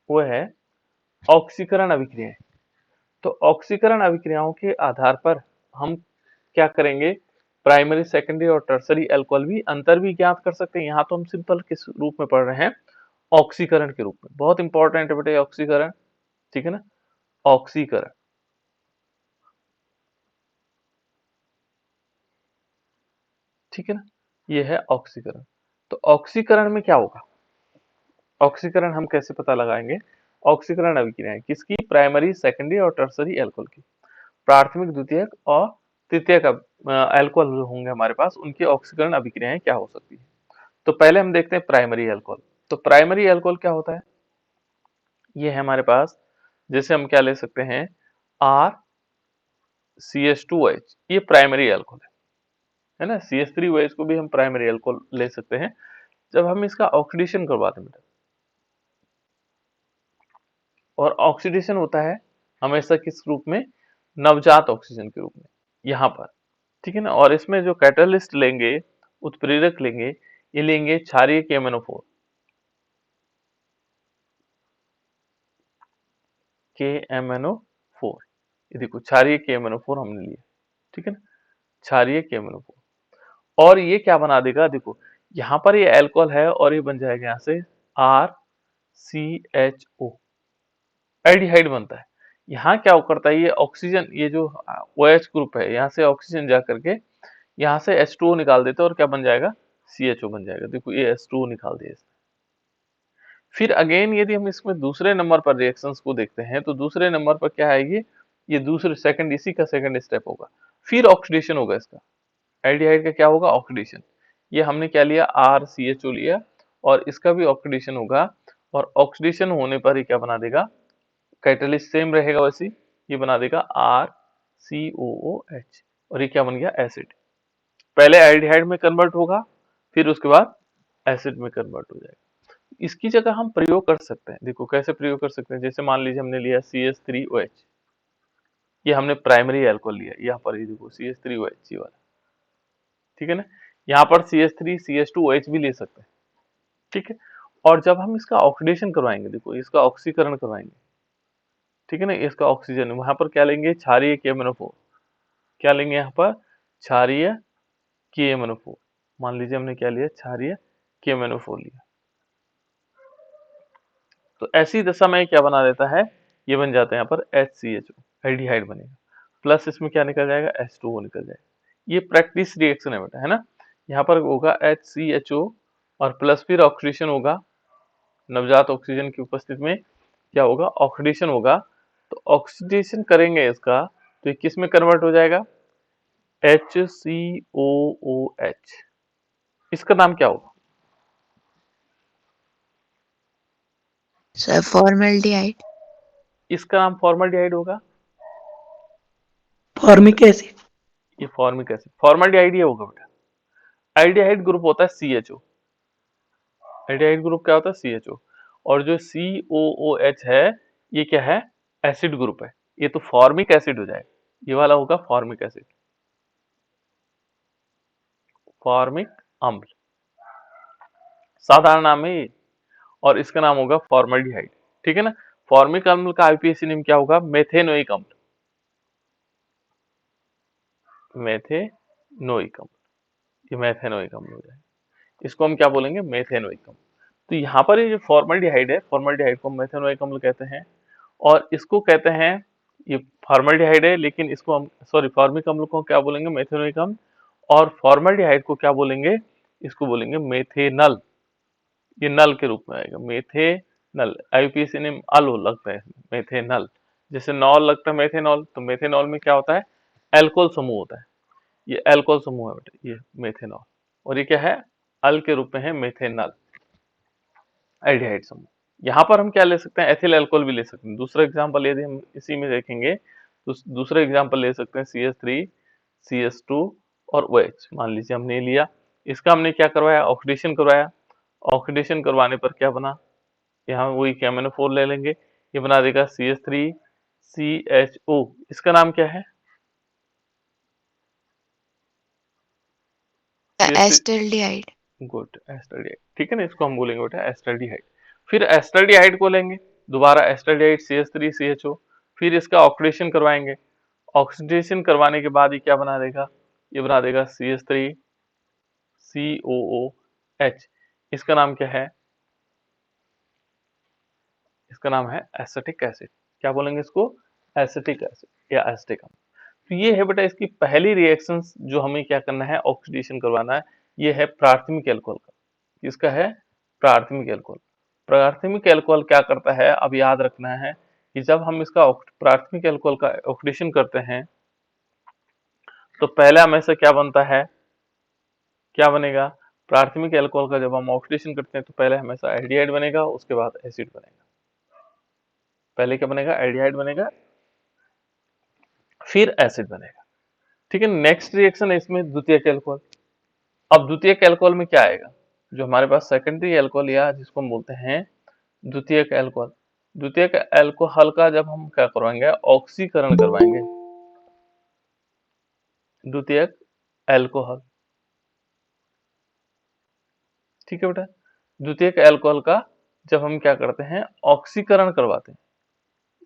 वो है ऑक्सीकरण अभिक्रियाएं। तो ऑक्सीकरण अभिक्रियाओं के आधार पर हम क्या करेंगे, प्राइमरी, सेकेंडरी और टर्सरी अल्कोहल भी अंतर भी ज्ञात कर सकते हैं। यहाँ तो हम सिंपल किस रूप में पढ़ रहे हैं, ऑक्सीकरण के रूप में। बहुत इंपॉर्टेंट है बेटे ऑक्सीकरण, ठीक है ना, ऑक्सीकरण, ठीक है ना, ये है ऑक्सीकरण। तो ऑक्सीकरण में क्या होगा, ऑक्सीकरण हम कैसे पता लगाएंगे, ऑक्सीकरण अभिक्रियाएं किसकी, प्राइमरी, सेकेंडरी और टर्सरी अल्कोहल की। प्राथमिक, द्वितीयक और तृतीयक अल्कोहल जो होंगे हमारे पास, उनकी ऑक्सीकरण अभिक्रियाएं क्या हो सकती है। तो पहले हम देखते हैं प्राइमरी अल्कोहल। तो प्राइमरी अल्कोहल क्या होता है, ये है हमारे पास, जैसे हम क्या ले सकते हैं, R C H two H, ये प्राइमरी अल्कोहल है ना। C H three O H को भी हम प्राइमरी अल्कोहल ले सकते हैं जब हम इसका ऑक्सीडेशन करवाते हैं। और ऑक्सीडेशन होता है हमेशा किस रूप में, नवजात ऑक्सीजन के रूप में, यहाँ पर, ठीक है ना। और इसमें जो कैटलिस्ट लेंगे, उत्प्रेरक लेंगे, ये लेंगे क्षारीय KMnO4, KMnO4, ये देखो क्षारीय KMnO4 हमने लिया, ठीक है ना, क्षारीय KMnO4। और ये क्या बना देगा, देखो यहाँ पर ये अल्कोहल है और ये बन जाएगा यहाँ से RCHO, एल्डिहाइड बनता है। यहाँ क्या करता है, ये ऑक्सीजन, ये जो OH ग्रुप है, यहाँ से ऑक्सीजन जा करके यहाँ से H2O निकाल देते हैं और क्या बन जाएगा, CHO बन जाएगा। देखो ये H2O निकाल दिया। फिर अगेन यदि हम इसमें दूसरे नंबर पर रिएक्शंस को देखते हैं, तो दूसरे नंबर पर क्या आएगी, ये दूसरे सेकंड, इसी का सेकंड स्टेप होगा, फिर ऑक्सीडेशन होगा इसका, एल्डिहाइड का क्या होगा, ऑक्सीडेशन। ये हमने क्या लिया, RCHO लिया, और इसका भी ऑक्सीडेशन होगा। और ऑक्सीडेशन होने पर ये क्या बना देगा, कैटलिस्ट सेम रहेगा वैसे, ये बना देगा RCOOH, और ये क्या बन गया, एसिड। पहले एल्डिहाइड में कन्वर्ट होगा, फिर उसके बाद एसिड में कन्वर्ट हो जाएगा। इसकी जगह हम प्रयोग कर सकते हैं, देखो कैसे प्रयोग कर सकते हैं। जैसे मान लीजिए हमने लिया CH3OH, ये हमने प्राइमरी अल्कोहल लिया, यहाँ पर ये देखो CH3OH ये वाला, ठीक है ना। यहाँ पर CH3 CH2OH भी ले सकते हैं, ठीक है। और जब हम इसका ऑक्सीडेशन करवाएंगे, देखो इसका ऑक्सीकरण करवाएंगे, ठीक है ना, इसका ऑक्सीजन, वहां पर क्या लेंगे, क्षारीय KMnO4, क्या लेंगे यहाँ पर, क्षारीय KMnO4। मान लीजिए हमने क्या लिया, क्षारीय KMnO4 लिया, तो ऐसी दशा में क्या बना देता है, ये बन जाता है यहाँ पर HCHO, एल्डिहाइड बनेगा, प्लस इसमें क्या निकल जाएगा, H2O निकल जाएगा। ये प्रैक्टिस रिएक्शन है बेटा, है ना। यहाँ पर होगा HCHO और प्लस फिर ऑक्सीडेशन होगा, नवजात ऑक्सीजन की उपस्थिति में क्या होगा, ऑक्सीडेशन होगा। तो ऑक्सीडेशन करेंगे इसका, तो ये किस में कन्वर्ट हो जाएगा, HCOOH। इसका नाम क्या होगा, सर फॉर्मल्डिहाइड। इसका नाम फॉर्मल्डिहाइड होगा, फॉर्मिक एसिड। ये फॉर्मिक एसिड, फॉर्मल्डिहाइड ये होगा बेटा। एल्डिहाइड ग्रुप होता है CHO, एल्डिहाइड ग्रुप क्या होता है, CHO। और जो COOH है, ये क्या है, एसिड ग्रुप है, ये तो फॉर्मिक एसिड हो जाएगा, ये वाला होगा फॉर्मिक एसिड, फॉर्मिक अम्ल, साधारण नाम है ये। और इसका नाम होगा फॉर्मल्डिहाइड, ठीक है ना। फॉर्मिक अम्ल का IUPAC नेम क्या होगा, मेथेनोइक अम्ल, मेथेनोइक अम्ल, ये मेथेनोइक अम्ल हो जाएगा, इसको हम क्या बोलेंगे, मेथेनोइक अम्ल। तो यहाँ पर ये जो फॉर्मल्डिहाइड है, फॉर्मल्डिहाइड को मेथेनोइक अम्ल कहते हैं। और इसको कहते हैं, ये फॉर्मल्डिहाइड है, लेकिन इसको हम, सॉरी, फॉर्मिक अम्ल को क्या बोलेंगे, मेथेनोइक अम्ल। और फॉर्मल्डिहाइड को क्या बोलेंगे, इसको बोलेंगे मेथेनल, ये नल के रूप में आएगा, मेथेनल। IUPAC नेम अल लगता है, मेथेनल। जैसे नॉल लगता है मेथेनॉल, तो मेथेनॉल में क्या होता है, एल्कोहल समूह होता है, ये एल्कोहल समूह है बेटा, ये मेथेनॉल। और ये क्या है, अल के रूप में है, मेथेनल, एल्डिहाइड समूह। यहाँ पर हम क्या ले सकते हैं, एथिल अल्कोहल भी ले सकते हैं। दूसरा एग्जांपल यदि हम इसी में देखेंगे, तो दूसरा एग्जांपल ले सकते हैं CH3 CH2 और OH। मान लीजिए हमने लिया, इसका हमने क्या करवाया, ऑक्सीडेशन करवाया। ऑक्सीडेशन करवाने पर क्या बना, यहाँ वही KMnO4 ले लेंगे, ये बना देगा CH3 CHO। इसका नाम क्या है, CH3, एस्टल्डिहाइड। गुड, एस्टल्डिहाइड, ठीक है ना, इसको हम बोलेंगे बेटा एस्टल्डिहाइड। फिर एस्टल्डिहाइड को लेंगे, दोबारा एस्टरडाइड CH3CHO, फिर इसका ऑक्सीडेशन करवाएंगे। ऑक्सीडेशन करवाने के बाद ये क्या बना देगा, ये बना देगा CH3COOH। इसका नाम क्या है, इसका नाम है एसिटिक एसिड। क्या बोलेंगे इसको, एसिटिक एसिड या एसिटिक अम्ल। तो ये है बेटा इसकी पहली रिएक्शन जो हमें क्या करना है, ऑक्सीडेशन करवाना है। ये है प्राथमिक एल्कोहल का, इसका है प्राथमिक एल्कोहल। प्राथमिक एल्कोहल क्या करता है, अब याद रखना है कि जब हम इसका प्राथमिक एल्कोहल का ऑक्सीडेशन करते हैं तो पहले हमेशा क्या बनता है, क्या बनेगा, प्राथमिक एल्कोहल का जब हम ऑक्सीडेशन करते हैं तो पहले हमेशा एल्डिहाइड बनेगा, उसके बाद एसिड बनेगा। पहले क्या बनेगा, एल्डिहाइड बनेगा, फिर एसिड बनेगा। ठीक है, नेक्स्ट रिएक्शन है इसमें द्वितीयक एल्कोहल। अब द्वितीयक एल्कोहल में क्या आएगा, जो हमारे पास सेकेंडरी एल्कोहल या जिसको हम बोलते हैं द्वितीयक एल्कोहल। द्वितीयक एल्कोहल का जब हम क्या करवाएंगे, ऑक्सीकरण करवाएंगे। द्वितीयक एल्कोहल, ठीक है बेटा, द्वितीयक एल्कोहल का जब हम क्या करते हैं, ऑक्सीकरण करवाते हैं।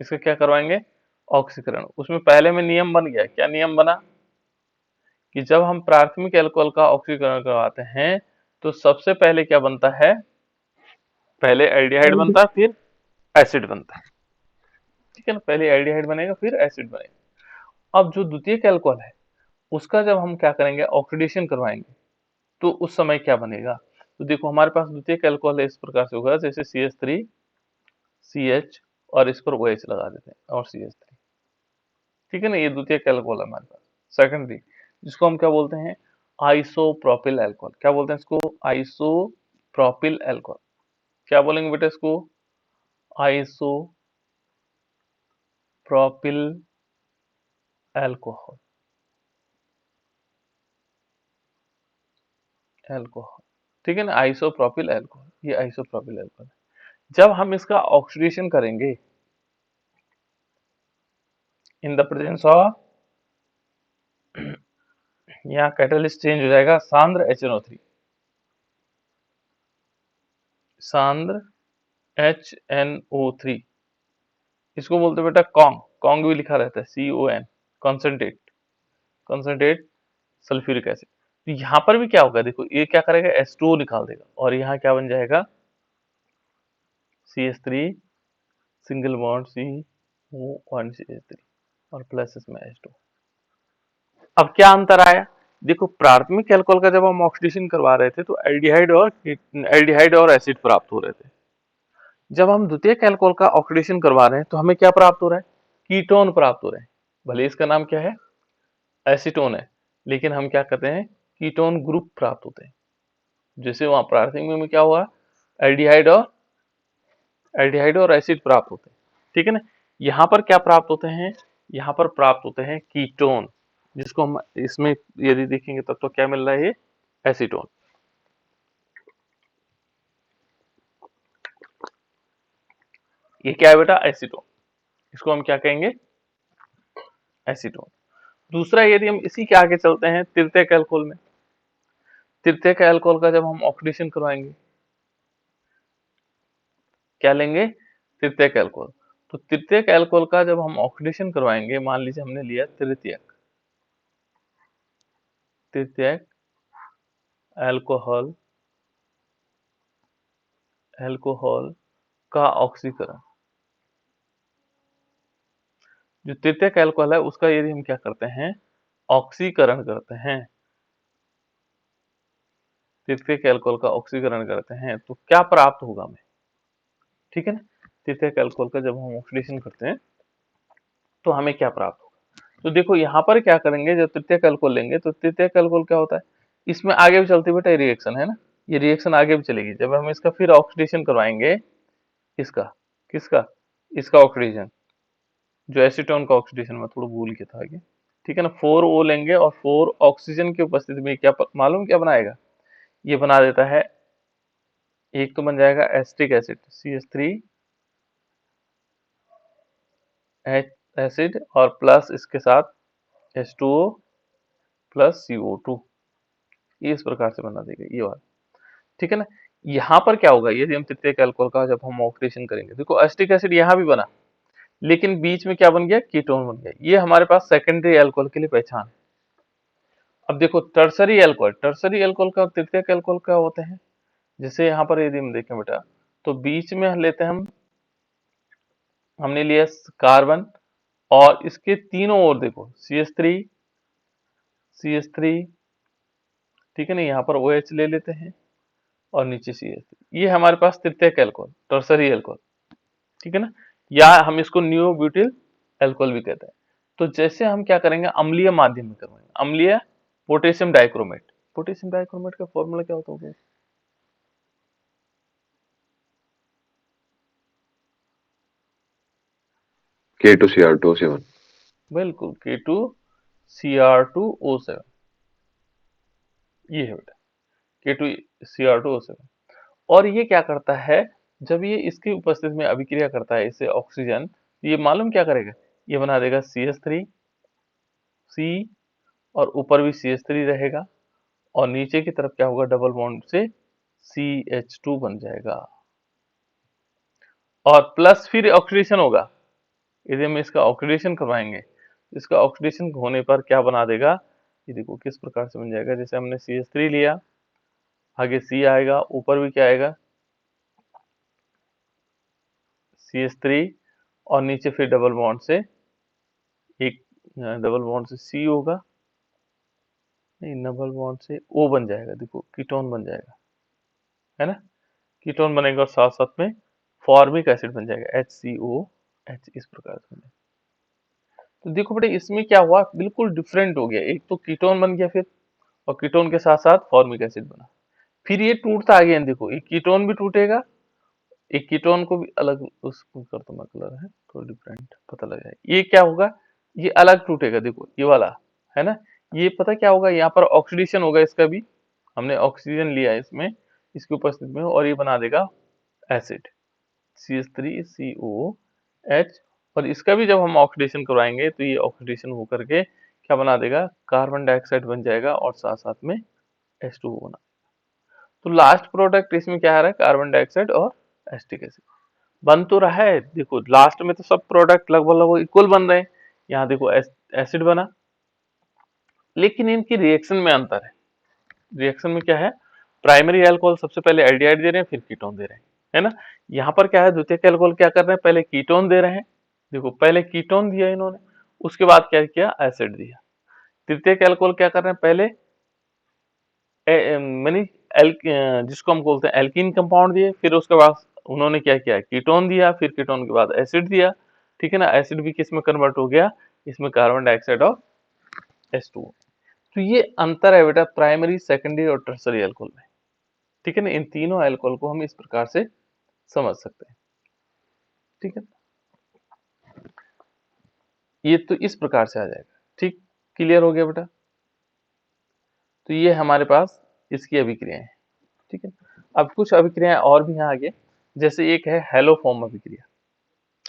इसका क्या करवाएंगे, ऑक्सीकरण। उसमें पहले में नियम बन गया, क्या नियम बना कि जब हम प्राथमिक एल्कोहल का ऑक्सीकरण करवाते हैं तो सबसे पहले क्या बनता है, पहले एल्डिहाइड बनता है फिर एसिड बनता है। ठीक है ना, पहले एल्डिहाइड बनेगा फिर एसिड बनेगा। अब जो द्वितीयक एल्कोहल है उसका जब हम क्या करेंगे, ऑक्सीडेशन करवाएंगे, तो उस समय क्या बनेगा, तो देखो हमारे पास द्वितीयक एल्कोहल है, इस प्रकार से होगा जैसे CH3CH और इस पर OH लगा देते हैं और CH3। ठीक है ना, ये द्वितीयक एल्कोहल है हमारे पास। सेकेंडरी, जिसको हम क्या बोलते हैं, आइसोप्रोपिल एल्कोहल। क्या बोलते हैं इसको, आइसोप्रोपिल एल्कोहल। क्या बोलेंगे बेटा इसको, आइसोप्रोपिल एल्कोहल, एल्कोहल। ठीक है ना, आइसोप्रोपिल एल्कोहल, ये आइसोप्रोपिल एल्कोहल। जब हम इसका ऑक्सीडेशन करेंगे इन द प्रेजेंस ऑफ, यहाँ कैटलिस्ट चेंज हो जाएगा, सांद्र HNO3, सांद्र HNO3। इसको बोलते बेटा कॉन्ग, कॉन्ग भी लिखा रहता है CON, concentrate, concentrate sulphuric acid. तो यहाँ पर भी क्या होगा, देखो ये क्या करेगा, H2O निकाल देगा और यहाँ क्या बन जाएगा, CH3 single bond CO1 CH3 और प्लस इसमें H2। अब क्या अंतर आया, देखो प्राथमिक एल्कोहल का जब हम ऑक्सीडेशन करवा रहे थे तो एल्डिहाइड और एसिड प्राप्त हो रहे थे। जब हम द्वितीयक एल्कोहल का ऑक्सीडेशन करवा रहे हैं तो हमें क्या प्राप्त हो रहा है, कीटोन प्राप्त हो रहे हैं। भले इसका नाम क्या है, एसीटोन है, लेकिन हम क्या करते हैं, कीटोन ग्रुप प्राप्त होते हैं। जैसे वहां प्राथमिक में क्या हुआ, एल्डिहाइड और एसिड प्राप्त होते हैं। ठीक है ना, यहाँ पर क्या प्राप्त होते हैं, यहाँ पर प्राप्त होते हैं कीटोन, जिसको हम इसमें यदि देखेंगे तब तो क्या मिल रहा है, ये एसीटोन। ये क्या है बेटा, एसीटोन। इसको हम क्या कहेंगे, एसीटोन। दूसरा, यदि हम इसी के आगे चलते हैं तृतीयक एल्कोहल में, तृतीयक एल्कोहल का जब हम ऑक्सीडेशन करवाएंगे, क्या लेंगे, तृतीयक एल्कोहल। तो तृतीयक एल्कोहल का जब हम ऑक्सीडेशन करवाएंगे, मान लीजिए हमने लिया तृतीयक, तृतीयक एल्कोहल, एल्कोहल का ऑक्सीकरण, जो तृतीयक एल्कोहल है उसका यदि हम क्या करते हैं, ऑक्सीकरण करते हैं, तृतीयक एल्कोहल का ऑक्सीकरण करते हैं तो क्या प्राप्त होगा हमें। ठीक है ना, तृतीयक एल्कोहल का जब हम ऑक्सीडेशन करते हैं तो हमें क्या प्राप्त होगा, तो देखो यहाँ पर क्या करेंगे, जब तृतीयक एल्कोहल लेंगे तो तृतीयक एल्कोहल क्या होता है, इसमें आगे भी चलती बेटा रिएक्शन है ना, ये रिएक्शन आगे भी चलेगी। जब हम इसका फिर ऑक्सीडेशन करवाएंगे, इसका, किसका, इसका ऑक्सीडेशन, जो एसीटोन का ऑक्सीडेशन में थोड़ा भूल गया था आगे। ठीक है ना, 4O लेंगे और 4 ऑक्सीजन की उपस्थिति में क्या मालूम क्या बनाएगा, ये बना देता है, एक तो बन जाएगा एसिटिक एसिड CH3 एसिड और प्लस इसके साथ H2O प्लस CO2, ये इस प्रकार से बना देगा ये वाला। ठीक है ना, यहाँ पर क्या होगा, यदि हम तृतीयक अल्कोहल का जब हम ऑक्सीडेशन करेंगे, देखो एसिटिक एसिड यहाँ भी बना, लेकिन बीच में क्या बन गया, कीटोन बन गया। ये हमारे पास सेकेंडरी अल्कोहल के लिए पहचान है। अब देखो टर्सरी अल्कोहल, टर्सरी अल्कोहल का और तृतीयक अल्कोहल क्या होते हैं, जैसे यहाँ पर यदि हम देखें बेटा, तो बीच में लेते हैं हमने लिया कार्बन, और इसके तीनों ओर देखो CH3, CH3, ठीक है ना, यहाँ पर OH ले लेते हैं और नीचे CH3, ये हमारे पास तृतीयक अल्कोहल, टर्सरी अल्कोहल, ठीक है ना, या हम इसको नियो ब्यूटिल अल्कोहल भी कहते हैं। तो जैसे हम क्या करेंगे, अम्लीय माध्यम में करवाएंगे, अम्लीय पोटेशियम डाइक्रोमेट, पोटेशियम डाइक्रोमेट का फॉर्मूला क्या होता होगा, K2Cr2O7। बिल्कुल K2Cr2O7, ये है बेटा K2Cr2O7। और ये क्या करता है, जब ये इसकी उपस्थिति में अभिक्रिया करता है इससे ऑक्सीजन, ये मालूम क्या करेगा, ये बना देगा CH3, C, और ऊपर भी CH3 रहेगा, और नीचे की तरफ क्या होगा, डबल बॉन्ड से CH2 बन जाएगा, और प्लस फिर ऑक्सीडेशन होगा। यदि हम इसका ऑक्सीडेशन करवाएंगे, इसका ऑक्सीडेशन होने पर क्या बना देगा, ये देखो किस प्रकार से बन जाएगा, जैसे हमने CH3 लिया, आगे C आएगा, ऊपर भी क्या आएगा CH3, और नीचे फिर डबल बॉन्ड से एक, डबल बॉन्ड से C होगा, नहीं डबल बॉन्ड से O बन जाएगा, देखो कीटोन बन जाएगा, है ना, कीटोन बनेगा, और साथ साथ में फॉर्मिक एसिड बन जाएगा HCOH, इस प्रकार से बनेगा। तो देखो बेटे इसमें क्या हुआ, बिल्कुल डिफरेंट हो गया, एक तो कीटोन बन गया फिर, और कीटोन के साथ साथ फॉर्मिक एसिड बना, फिर ये टूटता आ गया, देखो एक कीटोन भी टूटेगा, एक कीटोन को भी अलग, उसको कर दो मैं कलर है थोड़ा डिफरेंट पता लग जाए, ये क्या होगा, ये अलग टूटेगा, देखो ये वाला, है ना, ये पता क्या होगा, यहाँ पर ऑक्सीडेशन होगा, इसका भी हमने ऑक्सीजन लिया है इसमें, इसकी उपस्थिति में, और ये बना देगा एसिड CH3COH, और इसका भी जब हम ऑक्सीडेशन करवाएंगे तो ये ऑक्सीडेशन होकर के क्या बना देगा, कार्बन डाइऑक्साइड बन जाएगा, और साथ साथ में H2O बना। तो लास्ट प्रोडक्ट इसमें क्या आ रहा है, कार्बन डाइऑक्साइड और एसिटिक एसिड बन तो रहा है, देखो लास्ट में तो सब प्रोडक्ट लगभग लगभग इक्वल बन रहे हैं, यहाँ देखो एसिड बना, लेकिन इनकी रिएक्शन में अंतर है। रिएक्शन में क्या है, प्राइमरी अल्कोहल सबसे पहले एल्डिहाइड दे रहे हैं, फिर कीटोन दे रहे हैं, है ना, यहाँ पर क्या है, द्वितीयक अल्कोहल क्या कर रहे हैं, पहले कीटोन दे रहे हैं, देखो पहले कीटोन दिया इन्होंने, उसके बाद क्या किया, एसिड दिया। तृतीयक अल्कोहल क्या कर रहे हैं, पहले मैंने जिसको हम बोलते हैं एल्कीन कंपाउंड दिए, फिर उसके बाद उन्होंने क्या किया, कीटोन दिया, फिर कीटोन के बाद एसिड दिया, ठीक है ना, एसिड भी किस में कन्वर्ट हो गया, इसमें कार्बन डाइऑक्साइड और H2O। तो ये अंतर है बेटा प्राइमरी, सेकेंडरी और टर्सरी अल्कोहल में, ठीक है ना, इन तीनों अल्कोहल को हम इस प्रकार से समझ सकते हैं, ठीक है, ये तो इस प्रकार से आ जाएगा, ठीक, क्लियर हो गया बेटा। तो ये हमारे पास इसकी अभिक्रियाएं, ठीक है। अब कुछ अभिक्रियाएं और भी यहाँ आगे, जैसे एक है हेलोफॉर्म अभिक्रिया।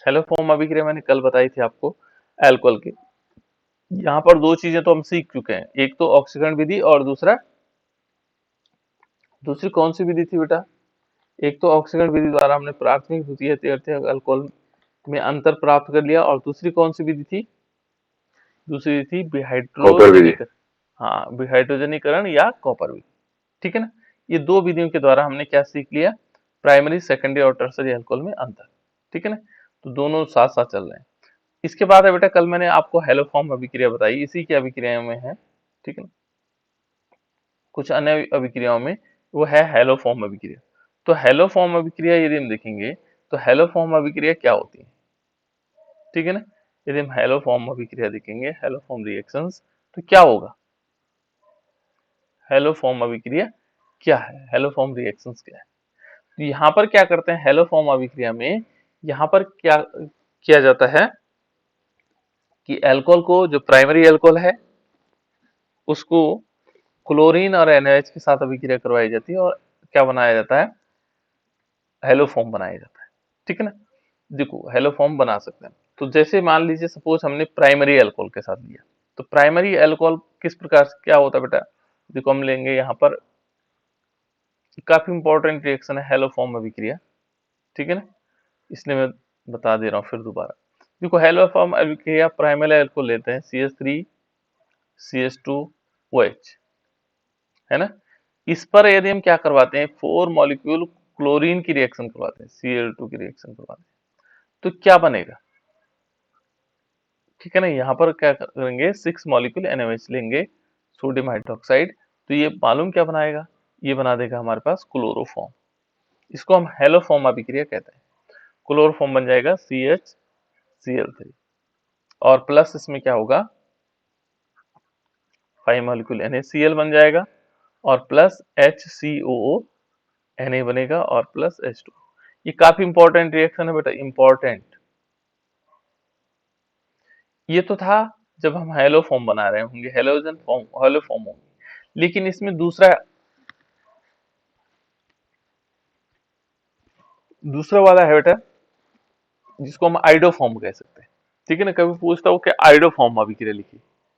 हेलोफॉर्म अभिक्रिया मैंने कल बताई थी आपको अल्कोहल की। यहाँ पर दो चीजें तो हम सीख चुके हैं, एक तो ऑक्सीकरण विधि, और दूसरी कौन सी विधि थी बेटा, एक तो ऑक्सीकरण विधि द्वारा हमने प्राथमिक, द्वितीय, तृतीयक अल्कोहल में अंतर प्राप्त कर लिया, और दूसरी कौन सी विधि थी, दूसरी थी कॉपर विधि। विहाइड्रोजनीकरण, हाँ विहाइड्रोजनीकरण या कॉपर विधि, ठीक है ना। ये दो विधियों के द्वारा हमने क्या सीख लिया, प्राइमरी, सेकेंडरी और टर्सरी अल्कोहल में अंतर, ठीक है ना, तो दोनों साथ साथ चल रहे हैं। इसके बाद है बेटा, कल मैंने आपको हेलोफॉर्म अभिक्रिया बताई, इसी की अभिक्रिया में है, ठीक है ना, कुछ अन्य अभिक्रियाओं में वो है हेलोफॉर्म अभिक्रिया। तो हेलोफॉर्म अभिक्रिया यदि हम देखेंगे, तो हेलोफॉर्म अभिक्रिया क्या होती है, ठीक है ना, यदि हम हेलोफॉर्म अभिक्रिया देखेंगे, हेलोफॉर्म रिएक्शंस, तो क्या होगा, हेलोफॉर्म अभिक्रिया क्या है, हेलोफॉर्म रिएक्शंस क्या है। तो यहाँ पर क्या करते हैं, हेलोफॉर्म अभिक्रिया में यहाँ पर क्या किया जाता है कि अल्कोहल को, जो प्राइमरी अल्कोहल है उसको क्लोरीन और NaOH के साथ अभिक्रिया करवाई जाती है, और क्या बनाया जाता है, हेलोफॉर्म बनाया जाता है, ठीक है ना। देखो हेलोफॉर्म बना सकते हैं, तो जैसे मान लीजिए सपोज हमने प्राइमरी अल्कोहल के साथ लिया, तो प्राइमरी अल्कोहल किस प्रकार से क्या होता है बेटा, देखो हम लेंगे यहाँ पर काफी इंपॉर्टेंट रिएक्शन है हेलो फॉर्म अभिक्रिया, ठीक है ना, इसलिए मैं बता दे रहा हूँ फिर दोबारा। देखो हेलो फॉर्म अभिक्रिया प्राइमरी अल्कोहल लेते हैं CH3 CH2OH, है ना। इस पर यदि हम क्या करवाते हैं, 4 मॉलिक्यूल क्लोरीन की रिएक्शन करवाते हैं, Cl2 की रिएक्शन करवाते हैं, तो क्या बनेगा, ठीक है ना। यहाँ पर क्या करेंगे, 6 मॉलिक्यूल NaOH लेंगे, सोडियम हाइड्रोक्साइड, तो ये मालूम क्या बनाएगा, ये बना देगा हमारे पास क्लोरोफॉर्म। इसको हम हेलोफॉर्म अभिक्रिया कहते हैं। क्लोरोफॉर्म बन जाएगा CHCl3 और प्लस इसमें क्या होगा, 5 मॉलिक्यूल NaCl बन जाएगा और प्लस HCOO Na बनेगा और प्लस H2। ये काफी इंपॉर्टेंट रिएक्शन है बेटा, इंपॉर्टेंट। ये तो था जब हम हेलो फॉर्म बना रहे होंगे, हेलोजन फॉर्म, हेलो फॉर्म होंगे, लेकिन इसमें दूसरा दूसरा वाला है बेटा, जिसको हम आइडो फॉर्म कह सकते हैं, ठीक है ना। कभी पूछता हो कि आइडो फॉर्म अभिक्रिया लिखी,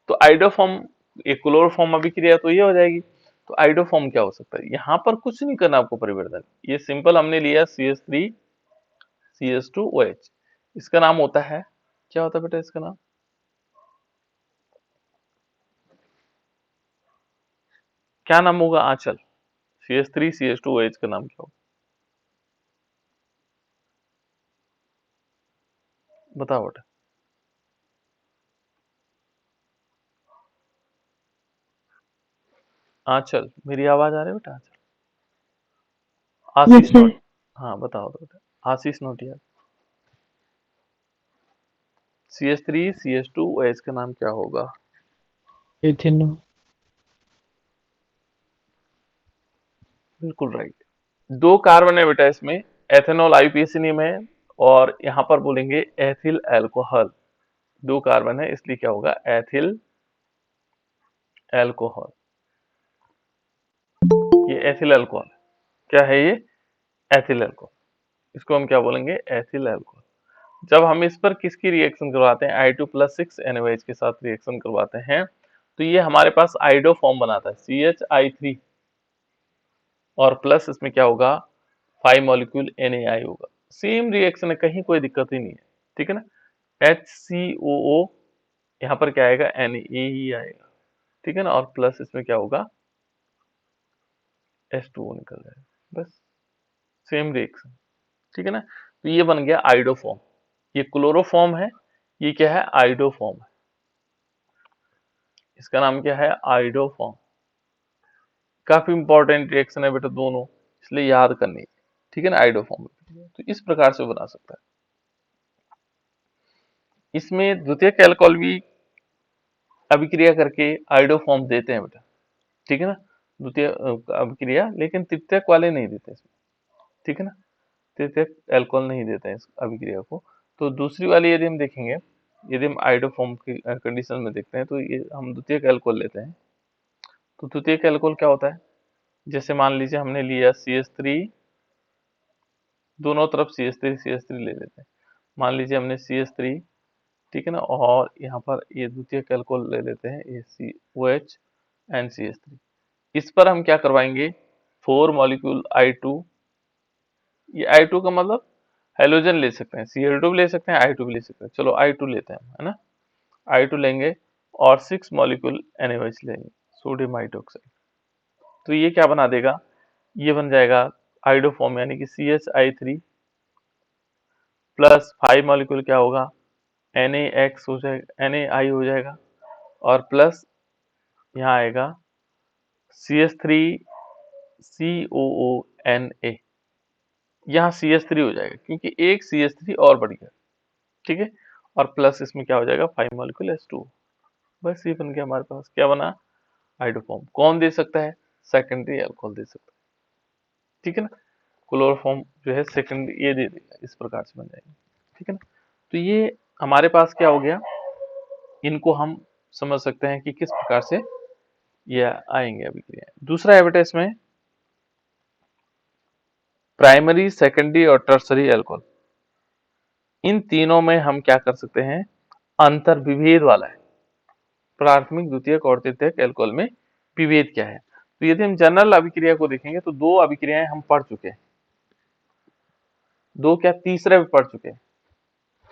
तो आइडो फॉर्म, एक क्लोरोफॉर्म अभिक्रिया तो ये हो जाएगी, तो आइडो फॉर्म क्या हो सकता है, यहाँ पर कुछ नहीं करना आपको परिवर्तन, ये सिंपल हमने लिया CH3 CH2OH, इसका नाम होता है, क्या होता है बेटा इसका नाम, क्या नाम होगा आंचल, CH3 CH2OH का नाम क्या होगा, बताओ बेटा। आंचल, मेरी आवाज आ रही है बेटा, आंचल, आशीष नोट, हाँ बताओ तो बेटा, आशीष नोटिया। CH3 CH2OH का नाम क्या होगा, एथेनॉल। बिल्कुल राइट। दो कार्बन है बेटा इसमें, एथेनॉल आईपीएसिनियम है, और यहाँ पर बोलेंगे एथिल अल्कोहल, दो कार्बन है इसलिए क्या होगा, एथिल अल्कोहल, ये एथिल अल्कोहल, क्या है ये, एथिल अल्कोहल, इसको हम क्या बोलेंगे, एथिल अल्कोहल। जब हम इस पर किसकी रिएक्शन करवाते हैं, I2+6NaOH के साथ रिएक्शन करवाते हैं, तो ये हमारे पास आइडो फॉर्म बनाता है, CHI3 और प्लस इसमें क्या होगा, 5 मॉलिक्यूल NaI होगा। सेम रिएक्शन है, कहीं कोई दिक्कत ही नहीं है, ठीक है ना। HCOO, यहाँ पर क्या आएगा, Na ही आएगा, ठीक है ना, और प्लस इसमें क्या होगा, H2O निकल जाएगा, बस सेम रिएक्शन, ठीक है ना। तो ये बन गया आइडोफॉर्म, ये क्लोरोफॉर्म है, ये क्या है, आइडोफॉर्म है, इसका नाम क्या है, आइडोफॉर्म। काफी इंपॉर्टेंट रिएक्शन है बेटा दोनों, इसलिए याद करनी है, ठीक है ना, आइडोफॉर्म। तो इस प्रकार से बना सकता है। इसमें द्वितीयक अल्कोहल भी अभिक्रिया करके आइडोफॉर्म देते हैं बेटा, ठीक है ना, द्वितीय अभिक्रिया, लेकिन तृतीयक वाले नहीं देते इसमें, ठीक है ना, तृतीयक अल्कोहल नहीं देते हैं इस अभिक्रिया को। तो दूसरी वाली यदि हम देखेंगे, यदि हम आइडोफॉर्म की कंडीशन में देखते हैं, तो ये हम द्वितीयक अल्कोहल लेते हैं। तो द्वितीयक अल्कोहल क्या होता है, जैसे मान लीजिए हमने लिया CH3, दोनों तरफ CH3 ले लेते हैं, मान लीजिए हमने CH3, ठीक है ना, और यहाँ पर ये द्वितीयक अल्कोहल ले लेते हैं, ये COH एंड CH3, इस पर हम क्या करवाएंगे, 4 मॉलिक्यूल I2, ये I2 का मतलब हेलोजन ले सकते हैं, Cl2 भी ले सकते हैं, I2 भी ले सकते हैं, चलो I2 लेते हैं, है ना, I2 लेंगे और 6 मॉलिक्यूल NaOH लेंगे, सोडियम हाइड्रोक्साइड, तो ये क्या बना देगा, ये बन जाएगा आइडोफॉर्म, यानी कि CHI3 प्लस 5 मॉलिक्यूल क्या होगा, NaX हो जाएगा, NaI हो जाएगा, और प्लस यहाँ आएगा CH3COONA, यहाँ CH3 हो जाएगा क्योंकि एक CH3 और बढ़ गया, ठीक है, और प्लस इसमें क्या हो जाएगा, 5 मॉलिक्यूल H2, बस ये बन गया हमारे पास, क्या बना, हाइड्रोफॉर्म। कौन दे सकता है, सेकेंडरी अल्कोहल दे सकता है, ठीक है ना, क्लोरोफॉर्म जो है सेकेंडरी ये दे देगा, इस प्रकार से बन जाएगा, ठीक है ना। तो ये हमारे पास क्या हो गया, इनको हम समझ सकते हैं कि किस प्रकार से ये आएंगे अभिक्रिया। दूसरा है बेटा इसमें प्राइमरी, सेकेंडरी और टर्सरी अल्कोहल, इन तीनों में हम क्या कर सकते हैं, अंतर विभेद वाला है, प्राथमिक, द्वितीयक और तृतीयक अल्कोहल में विभेद क्या है, तो यदि हम जनरल अभिक्रिया को देखेंगे तो दो अभिक्रियाएं हम पढ़ चुके हैं, दो क्या तीसरे भी पढ़ चुके हैं,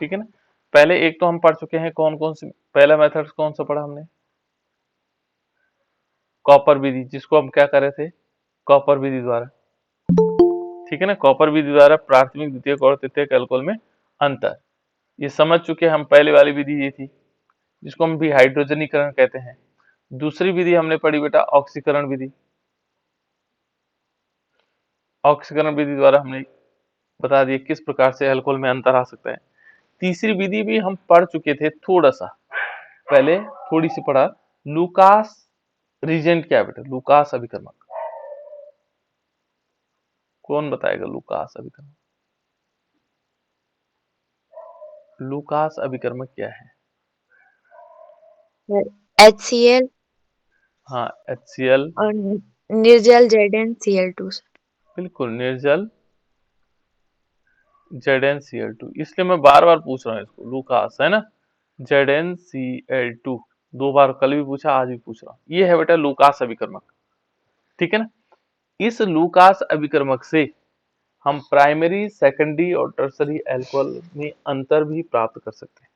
ठीक है ना। पहले एक तो हम पढ़ चुके हैं, कौन कौन सी, पहला मेथड कौन सा पढ़ा हमने, कॉपर विधि, जिसको हम क्या कर रहे थे, कॉपर विधि द्वारा, ठीक है ना। कॉपर विधि द्वारा प्राथमिक द्वितीयक और तृतीयक एल्कोहल में अंतर, ये समझ चुके हैं हम। पहले वाली विधि ये थी जिसको हम भी हाइड्रोजनीकरण कहते हैं। दूसरी विधि हमने पढ़ी बेटा ऑक्सीकरण विधि, ऑक्सीकरण विधि द्वारा हमने बता दिया किस प्रकार से अल्कोहल में अंतर आ सकता है। तीसरी विधि भी हम पढ़ चुके थे थोड़ा सा पहले, थोड़ी सी पढ़ा, लूकास रीजेंट क्या है बेटा, लूकास अभिकर्मक, कौन बताएगा लूकास अभिकर्मक, लूकास अभिकर्मक क्या है। HCl हाँ HCl, और निर्जल ZnCl2। बिल्कुल निर्जल ZnCl2, इसलिए मैं बार बार पूछ रहा हूँ इसको, लूकास है ना, ZnCl2, दो बार कल भी पूछा आज भी पूछ रहा हूँ, ये है बेटा लूकास अभिकर्मक, ठीक है ना। इस लूकास अभिकर्मक से हम प्राइमरी, सेकेंडरी और टर्सरी अल्कोहल में अंतर भी प्राप्त कर सकते हैं,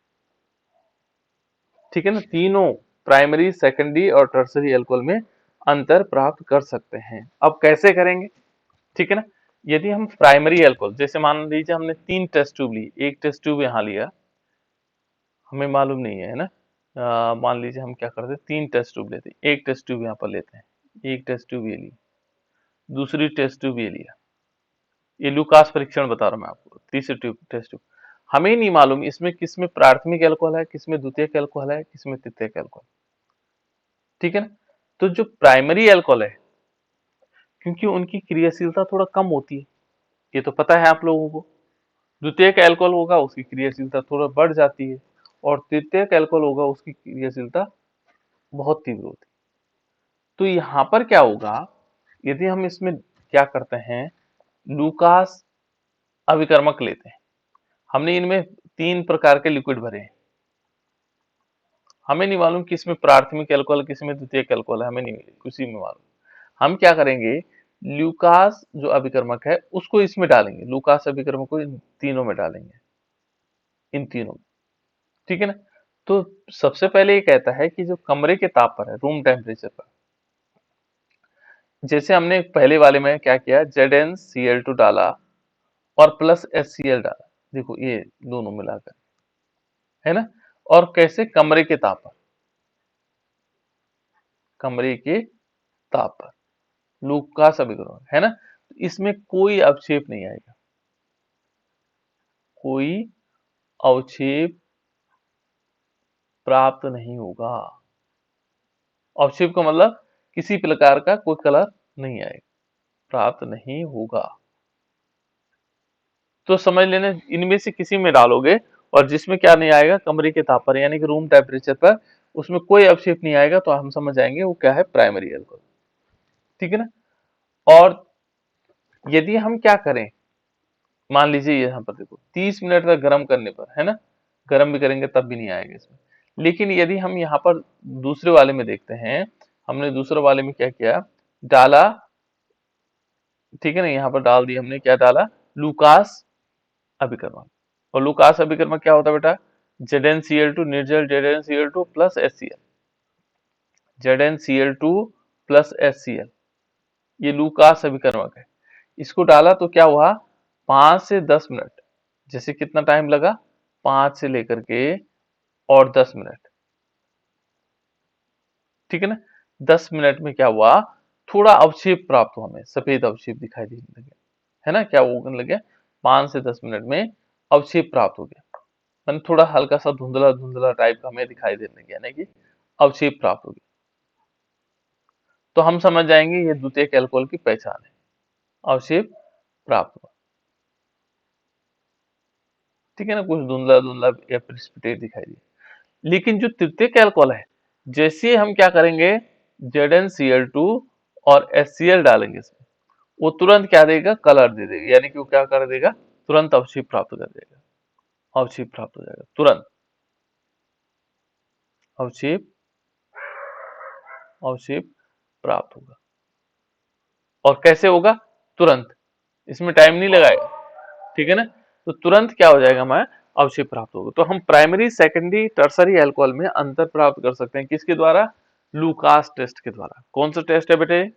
ठीक है ना। तीनों प्राइमरी, सेकेंडरी और टर्सरी अल्कोहल में अंतर प्राप्त कर सकते हैं। अब कैसे करेंगे, ठीक है ना। यदि हम प्राइमरी अल्कोहल, जैसे मान लीजिए हमने 3 टेस्ट ट्यूब ली, एक टेस्ट ट्यूब यहाँ लिया, हमें मालूम नहीं है ना, मान लीजिए हम क्या करते हैं, 3 टेस्ट ट्यूब लेते हैं, एक टेस्ट ट्यूब यहाँ पर लेते हैं, एक टेस्ट ट्यूब ये ली, दूसरी टेस्ट ट्यूब ये लिया, ये लूकास परीक्षण बता रहा हूं मैं आपको, तीसरी ट्यूब टेस्ट ट्यूब, हमें नहीं मालूम इसमें किसमें प्राथमिक अल्कोहल है, किसमें द्वितीयक अल्कोहल है, किसमें तृतीयक अल्कोहल, ठीक है ना। तो जो प्राइमरी अल्कोहल है, क्योंकि उनकी क्रियाशीलता थोड़ा कम होती है, ये तो पता है आप लोगों को, द्वितीयक अल्कोहल होगा उसकी क्रियाशीलता थोड़ा बढ़ जाती है, और तृतीयक अल्कोहल होगा उसकी क्रियाशीलता बहुत तीव्र होती है। तो यहाँ पर क्या होगा, यदि हम इसमें क्या करते हैं, लूकास अभिकर्मक लेते हैं, हमने इनमें 3 प्रकार के लिक्विड भरे हैं, हमें नहीं मालूम किसमें प्राथमिक अल्कोहल, किसमें द्वितीयक अल्कोहल है, हमें नहीं किसी में मालूम। हम क्या करेंगे, लूकास जो अभिकर्मक है उसको इसमें डालेंगे, लूकास अभिकर्मक को इन तीनों में डालेंगे, इन तीनों में, ठीक है ना। तो सबसे पहले ये कहता है कि जो कमरे के ताप पर है, रूम टेम्परेचर पर, जैसे हमने पहले वाले में क्या किया, ZnCl2 डाला और प्लस HCl डाला, देखो ये दोनों मिलाकर, है ना। और कैसे, कमरे के ताप पर, कमरे के ताप पर लूकास अभिकर्मक है ना, तो इसमें कोई अवक्षेप नहीं आएगा, कोई अवक्षेप प्राप्त नहीं होगा। अवक्षेप का मतलब किसी प्रकार का कोई कलर नहीं आएगा, प्राप्त नहीं होगा। तो समझ लेना इनमें से किसी में डालोगे और जिसमें क्या नहीं आएगा, कमरे के ताप पर यानी कि रूम टेम्परेचर पर, उसमें कोई अवक्षेप नहीं आएगा, तो हम समझ जाएंगे वो क्या है, प्राइमरी अल्कोहल, ठीक है ना। और यदि हम क्या करें, मान लीजिए यहाँ पर देखो 30 मिनट तक गर्म करने पर, है ना, गर्म भी करेंगे तब भी नहीं आएगा इसमें। लेकिन यदि हम यहाँ पर दूसरे वाले में देखते हैं, हमने दूसरे वाले में क्या किया, डाला, ठीक है ना, यहाँ पर डाल दिया हमने, क्या डाला, लूकास अभिकर्मक। और लूकास अभिकर्मक क्या होता है बेटा, ZnCl2, निर्जल ZnCl2 plus HCl, ZnCl2 plus HCl, ये लूकास अभिकर्मक है। इसको डाला तो क्या हुआ, 5 से 10 मिनट, जैसे कितना टाइम लगा, 5 से लेकर के और 10 मिनट, ठीक है ना। 10 मिनट में क्या हुआ, थोड़ा अवक्षेप प्राप्त हुआ, हमें सफेद अवक्षेप दिखाई देने लगे, है ना, क्या होने लगे, 5 से 10 मिनट में अवक्षेप प्राप्त हो गया, मतलब थोड़ा हल्का सा धुंधला धुंधला टाइप का हमें दिखाई देने लगे, यानी कि अवक्षेप प्राप्त हो गया। तो हम समझ जाएंगे ये द्वितीयक अल्कोहल की पहचान है, अवक्षेप प्राप्त हुआ, ठीक है ना, कुछ धुंधला धुंधला या प्रेसिपिटेट दिखाई दिया। लेकिन जो तृतीयक अल्कोहल है, जैसे हम क्या करेंगे, ZnCl2 और HCl डालेंगे इसमें, वो तुरंत क्या देगा, कलर दे देगा, यानी कि वो क्या कर देगा, तुरंत अवक्षेप प्राप्त कर देगा, अवक्षेप प्राप्त हो जाएगा तुरंत, अवक्षेप, अवक्षेप प्राप्त होगा, और कैसे होगा? तुरंत, इसमें टाइम नहीं लगाएगा, ठीक है ना। तो तुरंत क्या हो जाएगा, हमारा अवशेप प्राप्त होगा। तो हम प्राइमरी, सेकेंडरी, टर्सरी अल्कोहल में अंतर प्राप्त कर सकते हैं किसके द्वारा? लुकास टेस्ट के द्वारा। कौन सा टेस्ट है बेटे?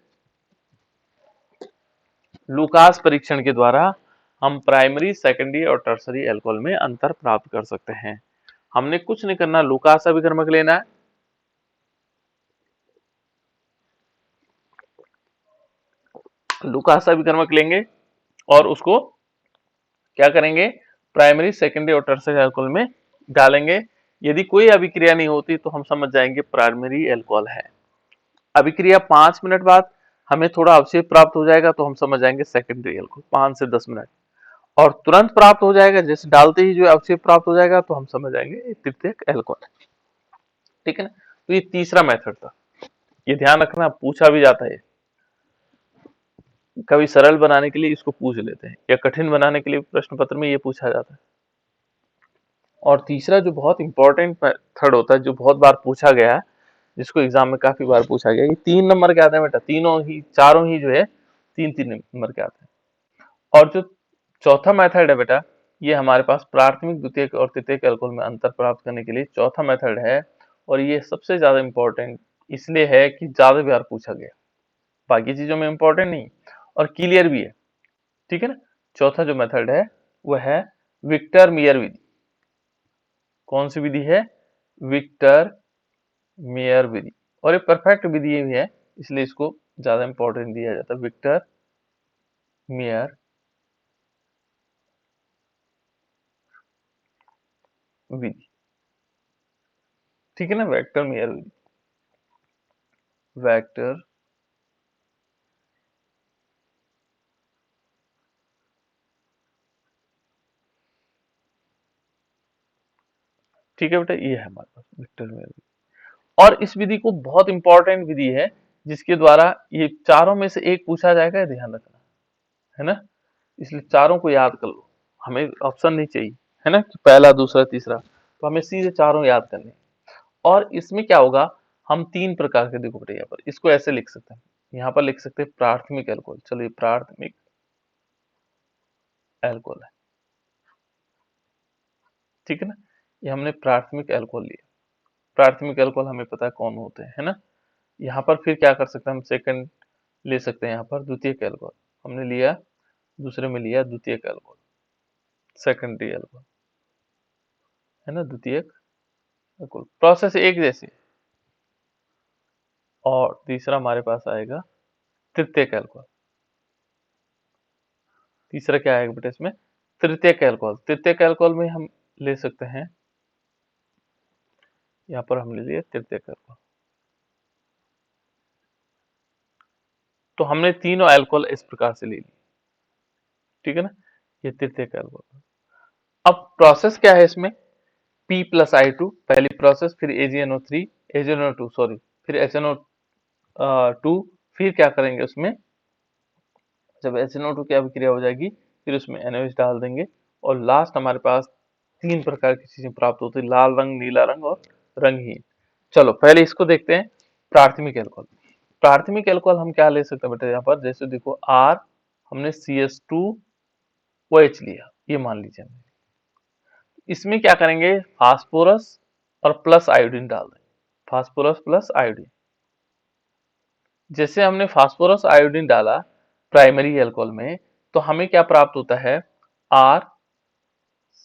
लुकास परीक्षण के द्वारा हम प्राइमरी, सेकेंडरी और टर्सरी अल्कोहल में अंतर प्राप्त कर सकते हैं। हमने कुछ नहीं करना, लुकास अभिकर्मक लेना है, लुकास अभिकर्मक लेंगे और उसको क्या करेंगे? प्राइमरी, सेकेंडरी और टर्सरी अल्कोहल में डालेंगे। यदि कोई अभिक्रिया नहीं होती तो हम समझ जाएंगे प्राइमरी अल्कोहल है। अभिक्रिया 5 मिनट बाद हमें थोड़ा अवशेष प्राप्त हो जाएगा तो हम समझ जाएंगे सेकेंडरी अल्कोहल, 5 से 10 मिनट। और तुरंत प्राप्त हो जाएगा, जैसे डालते ही जो अवशेष प्राप्त हो जाएगा तो हम समझ जाएंगे तृतीयक अल्कोहल, ठीक है ना। तो ये तीसरा मेथड था, ये ध्यान रखना, पूछा भी जाता है। कभी सरल बनाने के लिए इसको पूछ लेते हैं या कठिन बनाने के लिए प्रश्न पत्र में ये पूछा जाता है। और तीसरा जो बहुत इंपॉर्टेंट मेथड होता है, जो बहुत बार पूछा गया है, जिसको एग्जाम में काफी बार पूछा गया, ये 3 नंबर के आते हैं बेटा, चारों ही जो है 3-3 नंबर के आते हैं। और जो चौथा मेथड है बेटा, ये हमारे पास प्राथमिक, द्वितीयक और तृतीयक अल्कोहल में अंतर प्राप्त करने के लिए चौथा मेथड है। और ये सबसे ज्यादा इंपॉर्टेंट इसलिए है कि ज्यादा बार पूछा गया, बाकी चीजों में इंपॉर्टेंट नहीं और क्लियर भी है, ठीक है ना। चौथा जो मेथड है वह है विक्टर मेयर विधि। कौन सी विधि है? विक्टर मेयर विधि। और ये परफेक्ट विधि भी है, इसलिए इसको ज्यादा इंपॉर्टेंट दिया जाता है, विक्टर मेयर विधि, ठीक है ना। वेक्टर मेयर विधि, वेक्टर ठीक है बेटा, ये है हमारे पास विक्टर मेयर विधि। और इस विधि को बहुत इंपॉर्टेंट विधि है, जिसके द्वारा ये चारों में से एक पूछा जाएगा, ये ध्यान रखना है ना। इसलिए चारों को याद कर लो, हमें ऑप्शन नहीं चाहिए, है ना, कि पहला, दूसरा, तीसरा, तो हमें सीधे चारों याद करने। और इसमें क्या होगा, हम 3 प्रकार के, देखो बेटा यहाँ पर इसको ऐसे लिख सकते हैं, यहाँ पर लिख सकते हैं प्राथमिक अल्कोहल। चलो ये प्राथमिक अल्कोहल है, ठीक है ना। ये हमने प्राथमिक अल्कोहल लिया। प्राथमिक अल्कोहल हमें पता है कौन होते हैं, है ना। यहाँ पर फिर क्या कर सकते हैं, हम सेकंड ले सकते हैं, यहाँ पर द्वितीयक अल्कोहल हमने लिया, दूसरे में लिया द्वितीयक अल्कोहल, सेकेंडरी अल्कोहल, है ना, द्वितीयक अल्कोहल। प्रोसेस एक जैसी। और तीसरा हमारे पास आएगा तृतीयक अल्कोहल। तीसरा क्या आएगा बेटा इसमें? तृतीयक अल्कोहल। तृतीयक अल्कोहल में हम ले सकते हैं, यहाँ पर हमने लिया तृतीयक अल्कोहल। तो हमने तीनों अल्कोहल इस प्रकार से ले ली, ठीक है ना। ये तृतीयक अल्कोहल। अब प्रोसेस क्या है इसमें? P+I2 पहली प्रोसेस, फिर AgNO3, AgNO2 सॉरी, फिर HNO2, फिर क्या करेंगे उसमें, जब HNO2 की अभिक्रिया हो जाएगी फिर उसमें NaOH डाल देंगे और लास्ट हमारे पास 3 प्रकार की चीजें प्राप्त होती है, लाल रंग, नीला रंग और रंगहीन। चलो पहले इसको देखते हैं, प्राथमिक अल्कोहल। प्राथमिक अल्कोहल हम क्या ले सकते हैं बेटा, यहाँ पर जैसे देखो R, हमने CH2OH लिया, ये मान लीजिए। इसमें क्या करेंगे, फास्फोरस और प्लस आयोडीन डाल देंगे, फास्फोरस प्लस आयोडीन। जैसे हमने फास्फोरस आयोडीन डाला प्राइमरी अल्कोहल में, तो हमें क्या प्राप्त होता है, R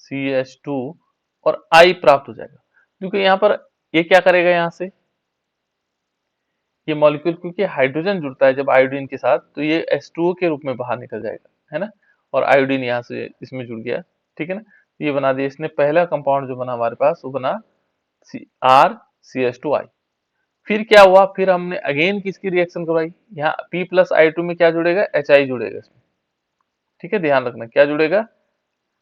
CH2 और I प्राप्त हो जाएगा। क्योंकि यहाँ पर ये क्या करेगा, यहाँ से ये मॉलिक्यूल, क्योंकि हाइड्रोजन जुड़ता है जब आयोडीन के साथ, तो ये H2O के रूप में बाहर निकल जाएगा, है ना। और आयोडीन यहाँ से इसमें जुड़ गया, ठीक है ना। ये बना दिया इसने, पहला कंपाउंड जो बना हमारे पास वो बना RCH2I। फिर क्या हुआ, फिर हमने अगेन किसकी रिएक्शन करवाई, यहाँ P+I2 में क्या जुड़ेगा, HI जुड़ेगा इसमें, ठीक है, ध्यान रखना क्या जुड़ेगा,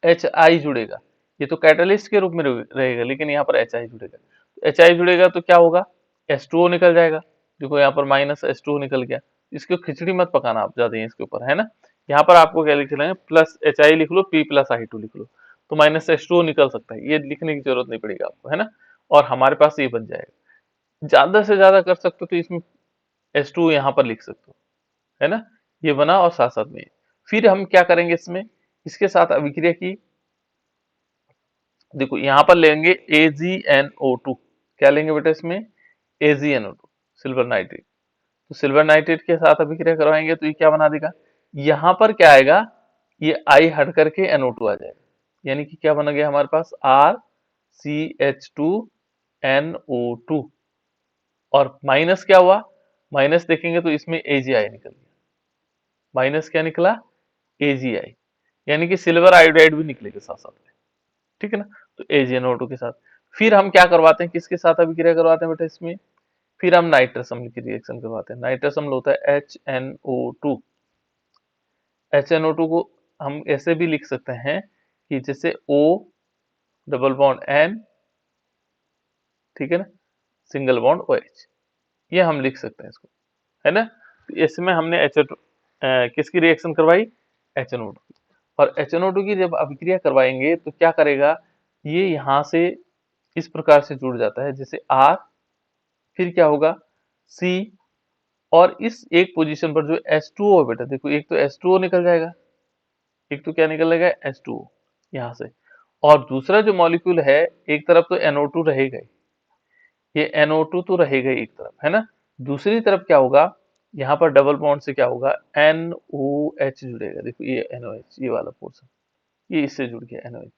HI जुड़ेगा। ये तो कैटलिस्ट के रूप में रहेगा, लेकिन यहाँ पर HI जुड़ेगा। HI जुड़ेगा तो क्या होगा, H2O निकल जाएगा। देखो यहाँ पर -H2O निकल गया। इसको खिचड़ी मत पकाना आप ज्यादा इसके ऊपर, है ना। यहाँ पर आपको क्या लिख लेंगे, प्लस HI लिख लो, P+I2 लिख लो, तो -H2O निकल सकता है, ये लिखने की जरूरत नहीं पड़ेगी आपको, है ना। और हमारे पास ये बन जाएगा। ज्यादा से ज्यादा कर सकते हो तो इसमें H2 यहाँ पर लिख सकते हो, है ना। ये बना और साथ साथ में। फिर हम क्या करेंगे इसमें, इसके साथ अभिक्रिया की, देखो यहाँ पर लेंगे AgNO2। क्या लेंगे बेटा इसमें, AgNO2, सिल्वर नाइट्रेट। तो सिल्वर नाइट्रेट के साथ अभिक्रिया करवाएंगे तो ये क्या बना देगा, यहाँ पर क्या आएगा, ये I हट करके NO2 आ जाएगा, यानी कि क्या बन गया हमारे पास RCH2NO2। और माइनस क्या हुआ, माइनस देखेंगे तो इसमें AgI निकल गया, माइनस क्या निकला, AgI, यानी कि सिल्वर आयोडाइड भी निकलेगा साथ साथ में, ठीक है ना। तो AgNO2 के साथ फिर हम क्या करवाते हैं, किसके साथ अभिक्रिया करवाते हैं बेटा इसमें, फिर हम नाइट्रस अम्ल की रिएक्शन करवाते हैं। नाइट्रस अम्ल होता है HNO2। HNO2 को हम ऐसे भी लिख सकते हैं कि जैसे O डबल बॉन्ड N, ठीक है ना, सिंगल बॉन्ड OH, ये हम लिख सकते हैं इसको, है ना। तो इसमें हमने किसकी रिएक्शन करवाई, HNO2 की। और HNO2 की जब अभिक्रिया करवाएंगे तो क्या करेगा, ये यहाँ से इस प्रकार से जुड़ जाता है, जैसे R, फिर क्या होगा C, और इस एक पोजीशन पर जो H2O है बेटा, देखो एक तो H2O निकल जाएगा, एक तो क्या निकलेगा H2O यहाँ से, और दूसरा जो मॉलिक्यूल है, एक तरफ तो NO2 रहेगा ही, ये NO2 तो रहेगा ही एक तरफ, है ना। दूसरी तरफ क्या होगा, यहाँ पर डबल बॉन्ड से क्या होगा, NOH जुड़ेगा, देखो ये NOH, ये वाला पोर्शन, ये इससे जुड़ गया NOH,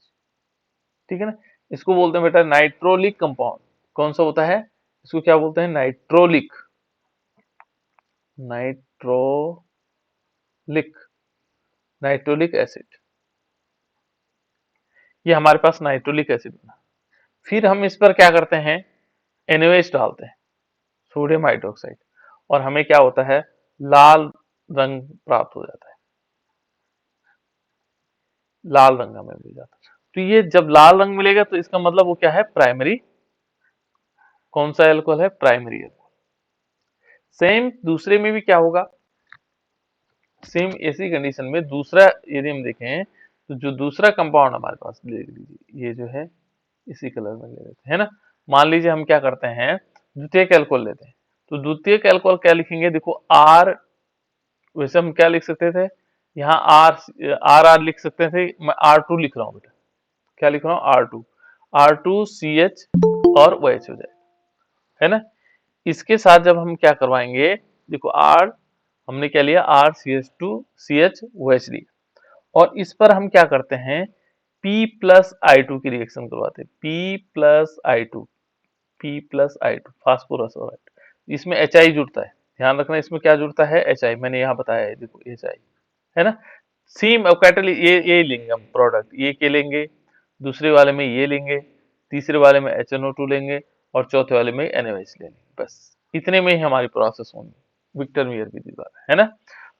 ठीक है ना। इसको बोलते हैं बेटा नाइट्रोलिक कंपाउंड। कौन सा होता है, इसको क्या बोलते हैं, नाइट्रोलिक, नाइट्रोलिक, नाइट्रोलिक एसिड। ये हमारे पास नाइट्रोलिक एसिड बना। फिर हम इस पर क्या करते हैं, NaOH डालते हैं, सोडियम हाइड्रोक्साइड, और हमें क्या होता है, लाल रंग प्राप्त हो जाता है, लाल रंग हमें मिल जाता है। तो ये जब लाल रंग मिलेगा तो इसका मतलब वो क्या है, प्राइमरी, कौन सा एल्कोहल है, प्राइमरी एल्कोहल। सेम दूसरे में भी क्या होगा, सेम इसी कंडीशन में दूसरा यदि हम देखें तो जो दूसरा कंपाउंड हमारे पास, देख लीजिए ये जो है इसी कलर में ले लेते हैं ना। मान लीजिए हम क्या करते हैं, द्वितीयक अल्कोहल लेते हैं, तो द्वितीयक अल्कोहल क्या लिखेंगे, देखो आर, वैसे हम क्या लिख सकते थे, यहाँ आर लिख सकते थे, मैं R2 लिख रहा हूँ बेटा, क्या लिख रहा हूँ, R2CH और OH हो जाए, है ना। इसके साथ जब हम क्या करवाएंगे, देखो R हमने क्या लिया, RCH2CH OH लिया, और इस पर हम क्या करते हैं, P+I2 की रिएक्शन करवाते हैं, P+I2 फास्फोरस और इसमें HI जुड़ता है, ध्यान रखना इसमें क्या जुड़ता है, HI, मैंने यहाँ बताया है, देखो HI, है ना। सेम कैटलिस्ट, ये लेंगे हम प्रोडक्ट, ये के लेंगे, दूसरे वाले में ये लेंगे, तीसरे वाले में HNO2 लेंगे, और चौथे वाले में NaOH लेंगे, बस इतने में ही हमारी प्रोसेस होगी, विक्टर मेयर विधि द्वारा, है ना।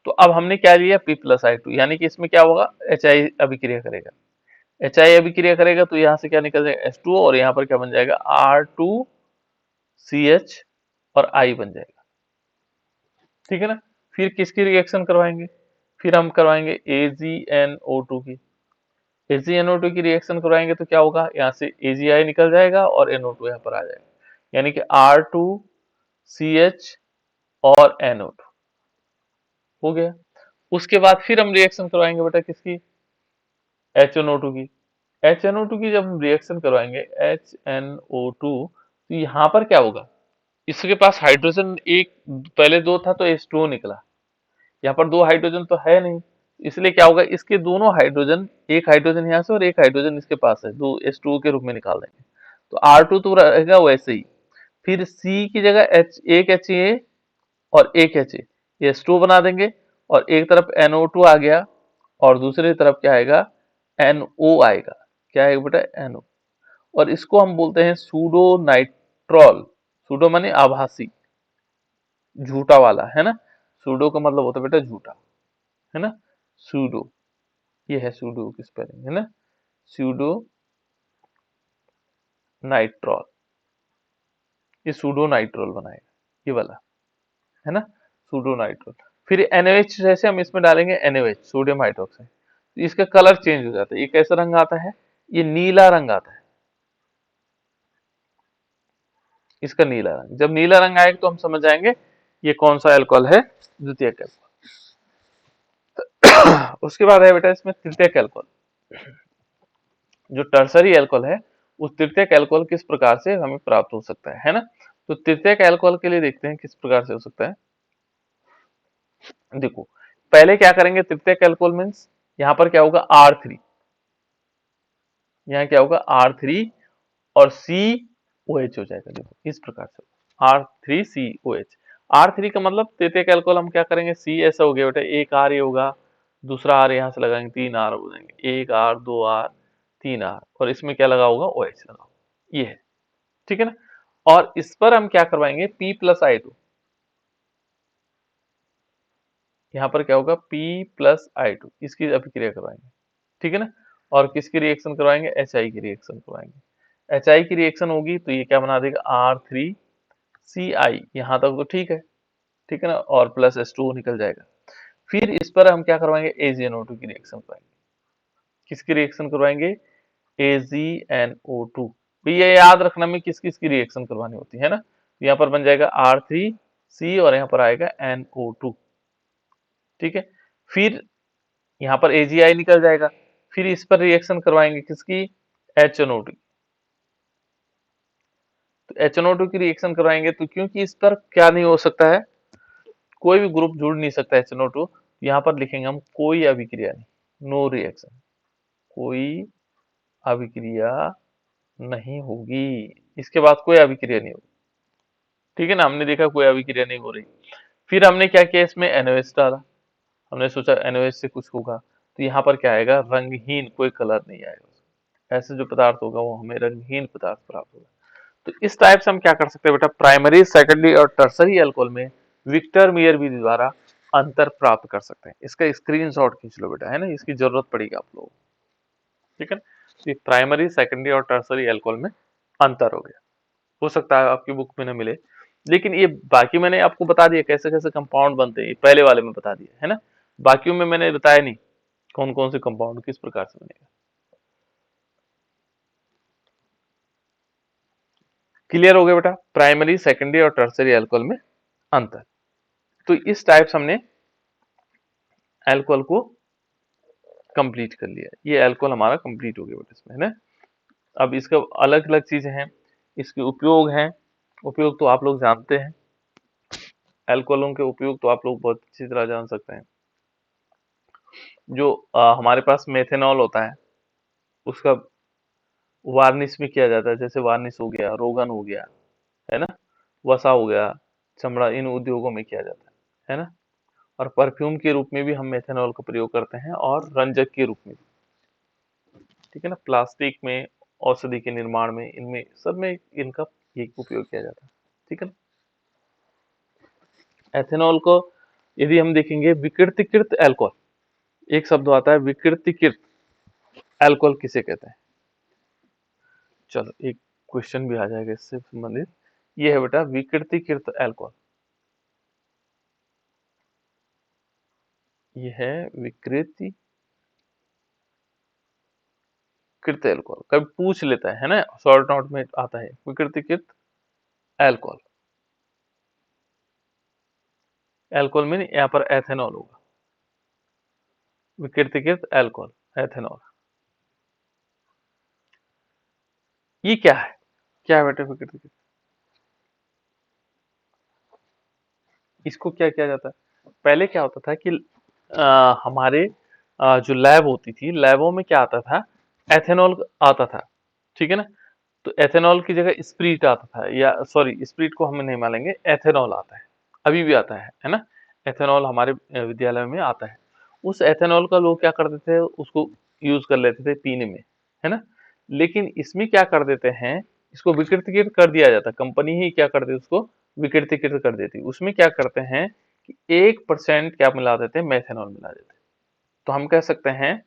तो अब हमने क्या लिया, P+I2, यानी कि इसमें क्या होगा, HI अभिक्रिया करेगा, HI अभिक्रिया करेगा तो यहाँ से क्या निकल जाएगा, H2O, और यहाँ पर क्या बन जाएगा, R2CH और I बन जाएगा, ठीक है ना। फिर किसकी रिएक्शन करवाएंगे, फिर हम करवाएंगे AgNO2 की, AgNO2 की रिएक्शन करवाएंगे तो क्या होगा, यहाँ से AgI निकल जाएगा और NO2 यहाँ पर आ जाएगा, यानी कि R2CH और NO2 हो गया। उसके बाद फिर हम रिएक्शन करवाएंगे बेटा किसकी, HNO2 की। HNO2 की जब हम रिएक्शन करवाएंगे HNO2, तो यहाँ पर क्या होगा, इसके पास हाइड्रोजन एक, पहले दो था तो H2O निकला, यहाँ पर दो हाइड्रोजन तो है नहीं, इसलिए क्या होगा, इसके दोनों हाइड्रोजन, एक हाइड्रोजन यहाँ से और एक हाइड्रोजन इसके पास है, दो H2O के रूप में निकाल देंगे, तो R2 तो रहेगा वैसे ही। फिर C की जगह एक HA और एक HA, ये H2O बना देंगे, और एक तरफ NO2 आ गया, और दूसरी तरफ क्या आएगा, NO आएगा, क्या आएगा बेटा, NO, और इसको हम बोलते हैं सूडो नाइट्रॉल। सूडो माने आभासी, झूठा वाला, है ना। सूडो का मतलब होता है बेटा झूठा, है ना, सूडो, ये है सूडो की स्पेलिंग, है ना, सूडो नाइट्रॉल, ये सूडो नाइट्रॉल बनाएगा, ये वाला, है ना, सूडो नाइट्रॉल। फिर NaOH जैसे हम इसमें डालेंगे NaOH, सोडियम हाइड्रोक्साइड, तो इसका कलर चेंज हो जाता है, ये कैसा रंग आता है, ये नीला रंग आता है, इसका नीला रंग, जब नीला रंग आएगा तो हम समझ जाएंगे ये कौन सा अल्कोहल है, द्वितीयक अल्कोहल। उसके बाद है बेटा इसमें तृतीयक अल्कोहल। जो टर्सरी अल्कोहल है उस तृतीयक अल्कोहल किस प्रकार से हमें प्राप्त हो सकता है ना। तो तृतीयक अल्कोहल के लिए देखते हैं किस प्रकार से हो सकता है। देखो पहले क्या करेंगे, तृतीयक अल्कोहल मीन्स यहाँ पर क्या होगा R3, यहाँ क्या होगा R3 और COH हो जाएगा। देखो इस प्रकार से R3COH। R3 का मतलब तृतीयक अल्कोहल हम क्या करेंगे, C ऐसा हो गया बेटा, एक R ये होगा, दूसरा R यहाँ से लगाएंगे, 3 R हो जाएंगे, 1 R 2 R 3 R, और इसमें क्या लगा होगा OH लगा होगा, ये है ठीक है ना। और इस पर हम क्या करवाएंगे P+I2, यहाँ पर क्या होगा P+I2, इसकी अभिक्रिया करवाएंगे ठीक है ना। और किसकी रिएक्शन करवाएंगे, HI की रिएक्शन करवाएंगे। HI की रिएक्शन होगी तो ये क्या बना देगा R3CI, यहाँ तक तो ठीक है ना, और प्लस H2O निकल जाएगा। फिर इस पर हम क्या करवाएंगे AgNO2 की रिएक्शन करवाएंगे। किसकी रिएक्शन करवाएंगे, AgNO2। ये याद रखना में किस किस की रिएक्शन करवानी होती है ना। यहाँ पर बन जाएगा R3C और यहाँ पर आएगा NO2 ठीक है। फिर यहाँ पर AgI निकल जाएगा, फिर इस पर रिएक्शन करवाएंगे किसकी, HNO2। तो HNO2 की रिएक्शन करवाएंगे तो क्योंकि इस पर क्या नहीं हो सकता है, कोई भी ग्रुप जुड़ नहीं सकता HNO2, यहाँ पर लिखेंगे हम कोई अभिक्रिया नहीं, नो रिएक्शन, कोई अभिक्रिया नहीं होगी, इसके बाद कोई अभिक्रिया नहीं होगी ठीक है ना। हमने देखा कोई अभिक्रिया नहीं हो रही। फिर हमने क्या किया, इसमें NaOH डाला, हमने सोचा NaOH से कुछ होगा, तो यहाँ पर क्या आएगा, रंगहीन, कोई कलर नहीं आएगा, ऐसे जो पदार्थ होगा वो हमें रंगहीन पदार्थ प्राप्त होगा। तो इस टाइप से हम क्या कर सकते हैं बेटा, प्राइमरी सेकेंडरी और टर्सरी अल्कोहल में विक्टर मेयर विधि द्वारा अंतर प्राप्त कर सकते हैं। इसका स्क्रीनशॉट खींच लो बेटा, है ना, इसकी जरूरत पड़ेगी आप लोगों को ठीक है ना। प्राइमरी सेकेंडरी और टर्सरी अल्कोहल में अंतर हो गया, हो सकता है आपकी बुक में न मिले, लेकिन ये बाकी मैंने आपको बता दिया कैसे कैसे कंपाउंड बनते हैं, ये पहले वाले में बता दिया है ना, बाकियों में मैंने बताया नहीं कौन कौन से कंपाउंड किस प्रकार से बनेगा। क्लियर हो गया बेटा, प्राइमरी सेकेंडरी और टर्सरी अल्कोहल में अंतर। तो इस टाइप से हमने अल्कोहल को कंप्लीट कर लिया, ये अल्कोहल हमारा कंप्लीट हो गया बेटा इसमें, है ना। अब इसका अलग अलग चीजें हैं, इसके उपयोग हैं, उपयोग तो आप लोग जानते हैं, अल्कोहलों के उपयोग तो आप लोग बहुत अच्छी तरह जान सकते हैं। जो हमारे पास मेथेनॉल होता है उसका वार्निश भी किया जाता है, जैसे वार्निश हो गया, रोगन हो गया, है ना, वसा हो गया, चमड़ा, इन उद्योगों में किया जाता है ना। और परफ्यूम के रूप में भी हम मेथेनॉल का प्रयोग करते हैं और रंजक के रूप में भी, ठीक है ना, प्लास्टिक में, औषधि के निर्माण में, इनमें सब में इनका एक उपयोग किया जाता है ठीक है ना। एथेनॉल को यदि हम देखेंगे विकृतिकृत अल्कोहल, एक शब्द आता है विकृतिकृत अल्कोहल किसे कहते हैं। चलो एक क्वेश्चन भी आ जाएगा इससे संबंधित, ये है बेटा विकृतिकृत अल्कोहल, ये है विकृतिकृत अल्कोहल, कभी पूछ लेता है ना, शॉर्ट नोट में आता है विकृतिकृत अल्कोहल। अल्कोहल में यहाँ पर एथेनॉल होगा, विकृतिकृत अल्कोहल एथेनॉल। ये क्या है बेटा विकृतिकृत, इसको क्या किया जाता है, पहले क्या होता था कि हमारे जो लैब होती थी, लैबों में क्या आता था, एथेनॉल आता था ठीक है ना। तो एथेनॉल की जगह स्प्रीट आता था, या सॉरी स्प्रीट को हम नहीं मानेंगे, एथेनॉल आता है, अभी भी आता है ना। एथेनॉल हमारे विद्यालय में आता है। उस एथेनॉल का लोग क्या करते थे, उसको यूज कर लेते थे पीने में, है ना। लेकिन इसमें क्या कर देते हैं, इसको विकृतिकृत कर दिया जाता, कंपनी ही क्या करती है उसको विकृतिकृत कर देती। उसमें क्या करते हैं कि 1% क्या मिला देते हैं, मेथेनॉल मिला देते हैं। तो हम कह सकते हैं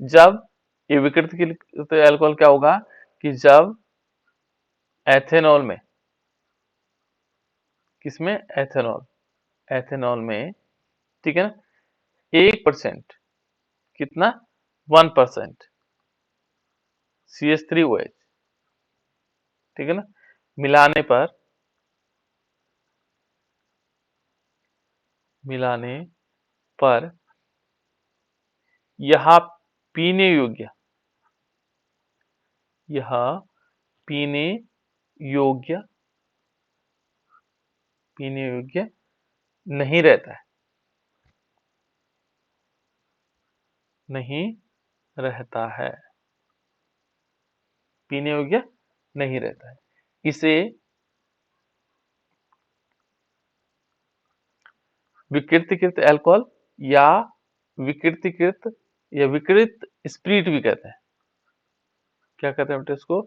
जब ये विकृतिकृत अल्कोहल क्या होगा कि जब एथेनॉल में, किसमें, एथेनॉल, एथेनॉल में ठीक है ना, 1%, कितना, 1% CH3OH ठीक है ना, मिलाने पर, मिलाने पर यह पीने योग्य, यह पीने योग्य, पीने योग्य नहीं रहता है, नहीं रहता है, पीने योग्य नहीं रहता है। इसे विकृतिकृत अल्कोहल या विकृतिकृत या विकृत स्प्रिट भी कहते हैं। क्या कहते हैं बेटा इसको?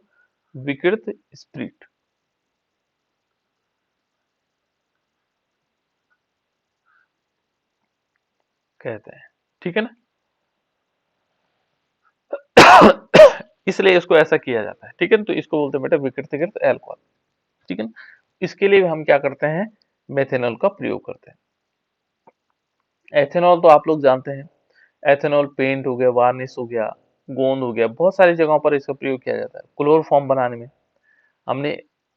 विकृत स्प्रिट कहते हैं, ठीक है ना। इसलिए इसको ऐसा किया जाता है, ठीक है ना। तो इसको बोलते हैं बेटा विकृतिकृत अल्कोहल, ठीक है ना। इसके लिए हम क्या करते हैं? मेथेनॉल का प्रयोग करते हैं। एथेनॉल तो आप लोग जानते हैं, एथेनॉल पेंट हो गया, वार्निश हो गया, गोंद हो गया, बहुत सारी जगहों पर इसका प्रयोग किया जाता है। क्लोरोफॉर्म बनाने में हमने,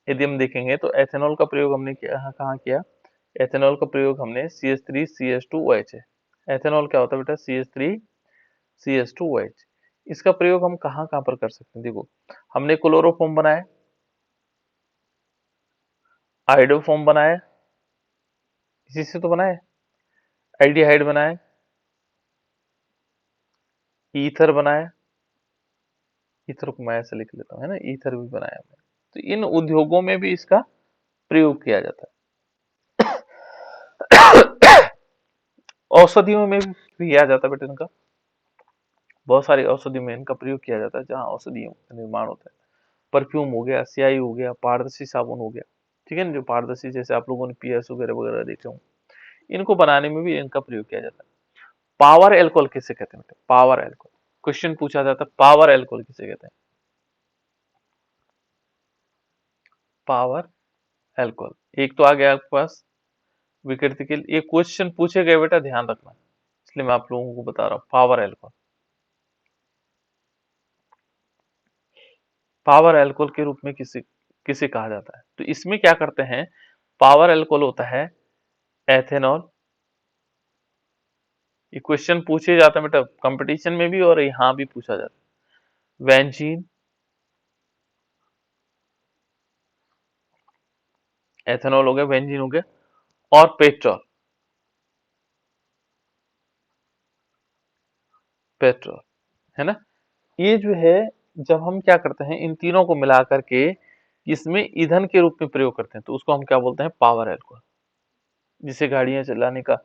यदि हम देखेंगे तो एथेनॉल का प्रयोग हमने कहाँ किया? एथेनॉल का प्रयोग हमने CH3CH2OH है। एथेनॉल क्या होता है बेटा? CH3CH2OH। इसका प्रयोग हम कहाँ कहाँ पर कर सकते हैं? देखो, हमने क्लोरोफॉर्म बनाया, आइडोफॉर्म बनाया, इसी से तो बनाया, एल्डिहाइड बनाया, ईथर बनाया, ईथर को मैं ऐसे लिख लेता हूँ, है ना, ईथर भी बनाया हमने। तो इन उद्योगों में भी इसका प्रयोग किया जाता है। औषधियों में भी किया जाता है बेटा इनका, बहुत सारी औषधि में इनका प्रयोग किया जाता है, जहाँ औषधियों का निर्माण होता है। परफ्यूम हो गया, स्याही हो गया, पारदर्शी साबुन हो गया, ठीक है ना, जो पारदर्शी, जैसे आप लोगों ने पीएस वगैरह वगैरह देखे हों, इनको बनाने में भी इनका प्रयोग किया जाता है। पावर एल्कोहल किसे कहते हैं बेटा? पावर एल्कोहल, क्वेश्चन पूछा जाता है, पावर एल्कोहल किसे कहते हैं? पावर एल्कोहल, एक तो आ गया आपके पास विकृति के लिए, एक क्वेश्चन पूछे गए बेटा, ध्यान रखना, इसलिए मैं आप लोगों को बता रहा हूँ। पावर एल्कोहल, पावर एल्कोहल के रूप में किसे किसे कहा जाता है? तो इसमें क्या करते हैं? पावर एल्कोहल होता है एथेनॉल। ये क्वेश्चन पूछे जाते हैं बेटा कंपटीशन में भी, और यहाँ भी पूछा जाता है। बेंजीन, एथेनॉल हो गया, बेंजीन हो गया, और पेट्रोल, पेट्रोल, है ना। ये जो है, जब हम क्या करते हैं, इन तीनों को मिला करके इसमें ईंधन के रूप में प्रयोग करते हैं, तो उसको हम क्या बोलते हैं? Power alcohol. जिसे गाड़ियां चलाने का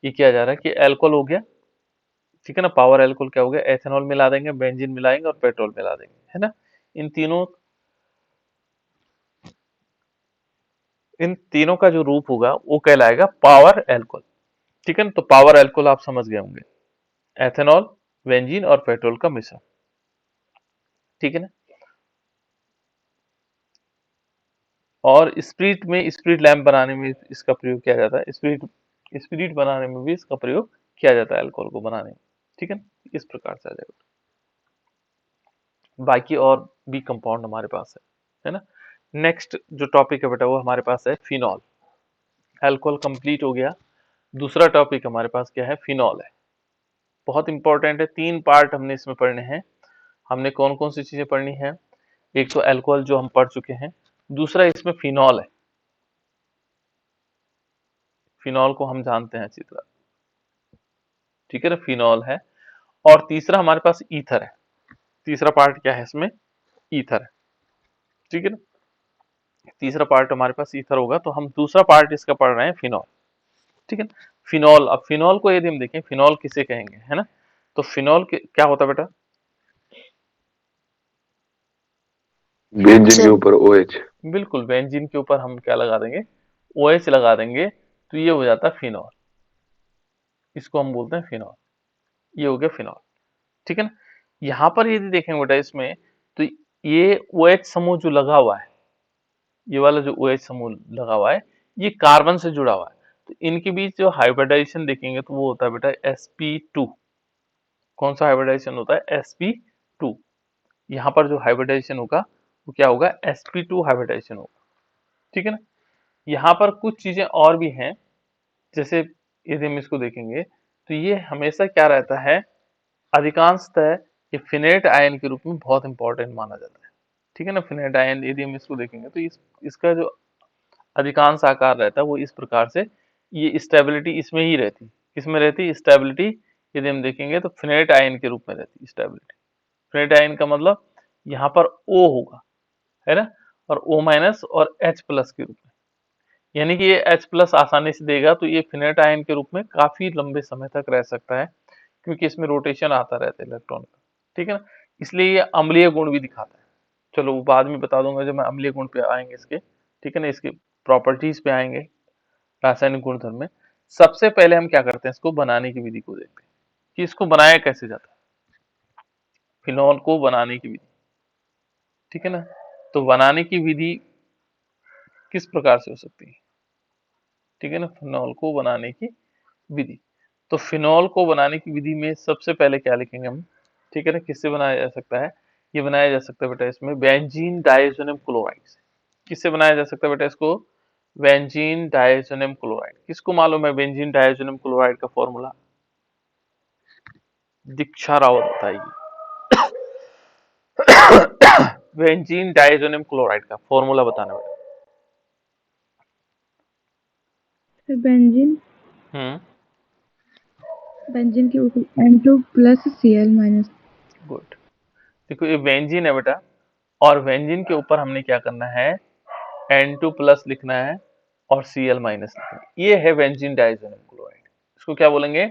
ये किया जा रहा है कि एल्कोहल हो गया, ठीक है ना, पावर एल्कोहल क्या हो गया? एथेनॉल मिला देंगे, बेंजीन मिलाएंगे और पेट्रोल मिला देंगे, है ना। इन तीनों का जो रूप होगा वो कहलाएगा पावर एल्कोहल, ठीक है ना। तो पावर एल्कोहल आप समझ गए होंगे, एथेनॉल, बेंजीन और पेट्रोल का मिश्रण, ठीक है ना। और स्प्रिट में, स्प्रिट लैंप बनाने में इसका प्रयोग किया जाता है, स्प्रिट स्प्रिट बनाने में भी इसका प्रयोग किया जाता है, अल्कोहल को बनाने में, ठीक है ना। इस प्रकार से आ जाएगा। बाकी और भी कंपाउंड हमारे पास है ना। नेक्स्ट जो टॉपिक है बेटा वो हमारे पास है फिनॉल। अल्कोहल कंप्लीट हो गया, दूसरा टॉपिक हमारे पास क्या है? फिनॉल है। बहुत इंपॉर्टेंट है, 3 पार्ट हमने इसमें पढ़ने हैं। हमने कौन कौन सी चीजें पढ़नी है? एक तो अल्कोहल जो हम पढ़ चुके हैं, दूसरा इसमें फिनॉल है, फिनॉल को हम जानते हैं अच्छी तरह, ठीक है ना, फिनॉल है। और तीसरा हमारे पास ईथर है। तीसरा पार्ट क्या है इसमें? ईथर है, ठीक है ना। तीसरा पार्ट हमारे पास ईथर होगा, तो हम दूसरा पार्ट इसका पढ़ रहे हैं फिनॉल, ठीक है ना। फिनॉल, अब फिनॉल को यदि हम देखें, फिनॉल किसे कहेंगे, है ना। तो फिनॉल क्या होता है बेटा? बेंजीन के सर ऊपर OH। बिल्कुल, बेंजीन के ऊपर हम क्या लगा देंगे? OH लगा देंगे, तो ये हो जाता है फिनॉल। इसको हम बोलते हैं फिनॉल, ये हो गया फिनॉल, ठीक है ना। यहाँ पर यदि देखेंगे बेटा इसमें, तो ये OH समूह जो लगा हुआ है, ये वाला जो OH समूह लगा हुआ है, ये कार्बन से जुड़ा हुआ है। तो इनके बीच जो हाइब्रिडाइजेशन देखेंगे तो वो होता है बेटा sp2। कौन सा हाइब्रिडाइजेशन होता है? sp2। यहाँ पर जो हाइब्रिडाइजेशन होगा वो क्या होगा? sp2 हाइब्रिडाइजेशन होगा, ठीक है ना। यहाँ पर कुछ चीजें और भी हैं, जैसे यदि हम इसको देखेंगे तो ये हमेशा क्या रहता है? अधिकांशतः ये फिनेट आयन के रूप में बहुत इंपॉर्टेंट माना जाता है। ठीक है ना, फिनेट आयन यदि हम इसको देखेंगे तो इसका जो अधिकांश आकार रहता है वो इस प्रकार से, ये स्टेबिलिटी इसमें ही रहती। किसमें रहती स्टेबिलिटी? यदि हम देखेंगे तो फिनेट आयन के रूप में रहती स्टेबिलिटी। फिनेट आयन का मतलब यहाँ पर O होगा, है ना, और O माइनस और H प्लस के रूप में, यानी कि ये H प्लस आसानी से देगा, तो ये फिनेट आयन के रूप में काफी लंबे समय तक रह सकता है, क्योंकि इसमें रोटेशन आता रहता है इलेक्ट्रॉन का। ठीक है ना, इसलिए ये अम्लीय गुण भी दिखाता है। चलो वो बाद में बता दूंगा जब मैं अम्लीय गुण पे आएंगे इसके। ठीक है ना, इसके प्रॉपर्टीज पे आएंगे, रासायनिक गुणधर्म में। सबसे पहले हम क्या करते हैं, इसको बनाने की विधि को देखते हैं कि इसको बनाया कैसे जाता है, फिनॉल को बनाने की विधि। ठीक है ना, तो बनाने की विधि किस प्रकार से हो सकती है? ठीक है ना, फिनॉल को बनाने की विधि। तो फिनॉल को बनाने की विधि में सबसे पहले क्या लिखेंगे हम? ठीक है ना, किससे बनाया जा सकता है? ये बनाया जा सकता है बेटा इसमें बेंजीन डाइसोनियम क्लोराइड से। किससे बनाया जा सकता है बेटा इसको? Benzene diazonium chloride. किसको मालूम है बेंजीन डाइसोनियम क्लोराइड का फॉर्मूला? दीक्षा रावत बताइए। बेंजीन डाइसोनियम क्लोराइड का फॉर्मूला बताना बेटा। बेंजीन हम्म, बेंजीन के ऊपर N2 plus Cl minus. Good. देखो ये बेंजीन है बेटा, और बेंजीन के ऊपर हमने क्या करना है? N2 प्लस लिखना है और Cl माइनस लिखना है। ये है बेंजीन डाइसोनियम क्लोराइड। इसको क्या बोलेंगे?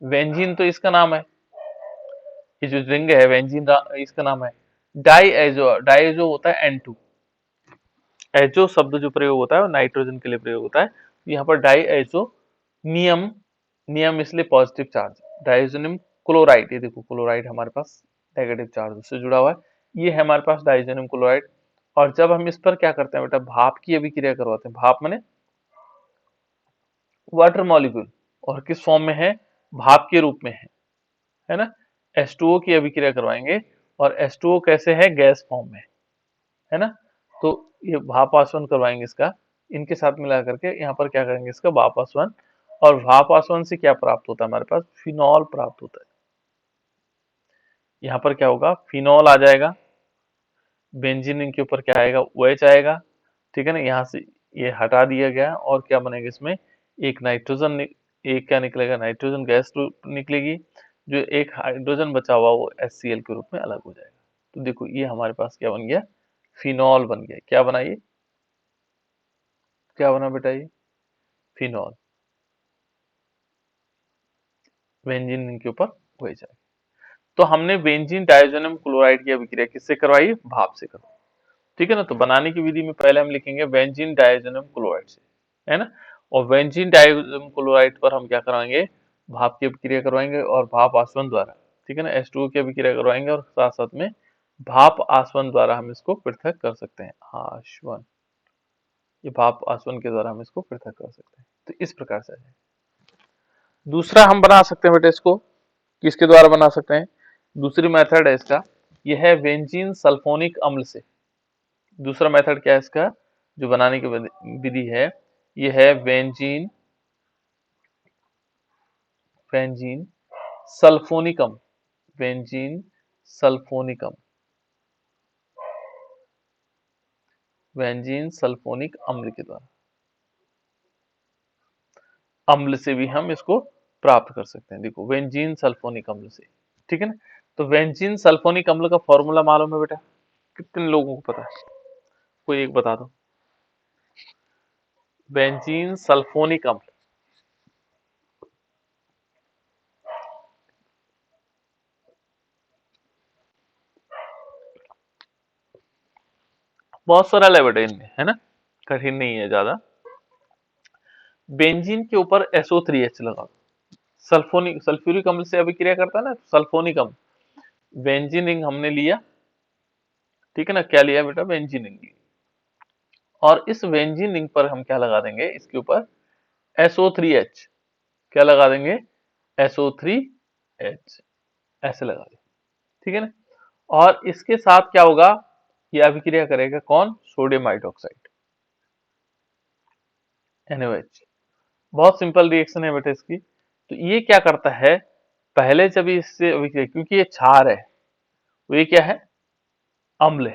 बेंजीन तो इसका नाम है, ये जो रिंग है बेंजीन इसका नाम है। डाइएजो होता है N2। एजो शब्द जो प्रयोग होता है वो नाइट्रोजन के लिए प्रयोग होता है। यहाँ पर डाइएजो नियम, नियम इसलिए पॉजिटिव चार्ज, डाइसोनियम क्लोराइड। ये देखो क्लोराइड हमारे पास नेगेटिव चार्ज से जुड़ा हुआ है। ये है हमारे पास डाइसोनियम क्लोराइड। और जब हम इस पर क्या करते हैं बेटा, भाप की अभिक्रिया करवाते हैं। भाप माने वाटर मॉलिक्यूल, और किस फॉर्म में है? भाप के रूप में है ना। H2O की अभिक्रिया करवाएंगे, और H2O कैसे है? गैस फॉर्म में है ना। तो ये भाप आसवन करवाएंगे इसका, इनके साथ मिला करके यहाँ पर क्या करेंगे, इसका भाप आसवन। और भाप आसवन से क्या प्राप्त होता है? हमारे पास फिनॉल प्राप्त होता है। यहाँ पर क्या होगा? फिनॉल आ जाएगा। बेंजीन के ऊपर क्या आएगा? OH आएगा। ठीक है ना, यहाँ से ये हटा दिया गया, और क्या बनेगा इसमें? एक नाइट्रोजन, एक क्या निकलेगा? नाइट्रोजन गैस निकलेगी। जो एक हाइड्रोजन बचा हुआ वो HCl के रूप में अलग हो जाएगा। तो देखो ये हमारे पास क्या बन गया? फिनॉल बन गया। क्या बना ये? क्या बना बेटा ये? फिनॉल। बेंजीन के ऊपर हो जाएगा। तो हमने बेंजीन डाइसोनियम क्लोराइड की अभिक्रिया किससे करवाई? भाप से करवाई। ठीक है ना, तो बनाने की विधि में पहले हम लिखेंगे बेंजीन डाइसोनियम क्लोराइड से, है ना। और बेंजीन डाइसोनियम क्लोराइड पर हम क्या कराएंगे? भाप की अभिक्रिया करवाएंगे, और भाप आसवन द्वारा, ठीक है ना, H2O की अभिक्रिया करवाएंगे, और साथ साथ में भाप आसवन द्वारा हम इसको पृथक कर सकते हैं। आसवन, ये भाप आसवन के द्वारा हम इसको पृथक कर सकते हैं। तो इस प्रकार से है। दूसरा हम बना सकते हैं बेटा इसको, किसके द्वारा बना सकते हैं? दूसरी मेथड है इसका, यह है बेंजीन सल्फोनिक अम्ल से। दूसरा मेथड क्या है इसका, जो बनाने की विधि है, यह है बेंजीन बेंजीन सल्फोनिक अम्ल। बेंजीन सल्फोनिक अम्ल, बेंजीन सल्फोनिक अम्ल के द्वारा, अम्ल से भी हम इसको प्राप्त कर सकते हैं। देखो बेंजीन सल्फोनिक अम्ल से, ठीक है ना। तो बेंजीन सल्फोनिक अम्ल का फॉर्मूला मालूम है बेटा? कितने लोगों को पता है? कोई एक बता दो। बेंजीन सल्फोनिक अम्ल, बहुत सरल है बेटा इनमें, है ना, कठिन नहीं है ज्यादा। बेंजीन के ऊपर SO3H लगा दो। सल्फोनिक, सल्फ्यूरिक अम्ल से अभिक्रिया करता है ना, सल्फोनिक अम्ल। बेंजीन रिंग हमने लिया, ठीक है ना, क्या लिया बेटा? बेंजीन रिंग लिया। और इस बेंजीन रिंग पर हम क्या लगा देंगे? इसके ऊपर SO3H, क्या लगा देंगे? SO3H, ऐसे लगा देंगे, ठीक है ना। और इसके साथ क्या होगा? ये अभिक्रिया करेगा कौन? Sodium hydroxide, NaOH। बहुत सिंपल रिएक्शन है बेटा इसकी। तो ये क्या करता है? पहले जब इससे अभिक्रिया, क्योंकि ये क्षार है तो ये क्या है, अम्ल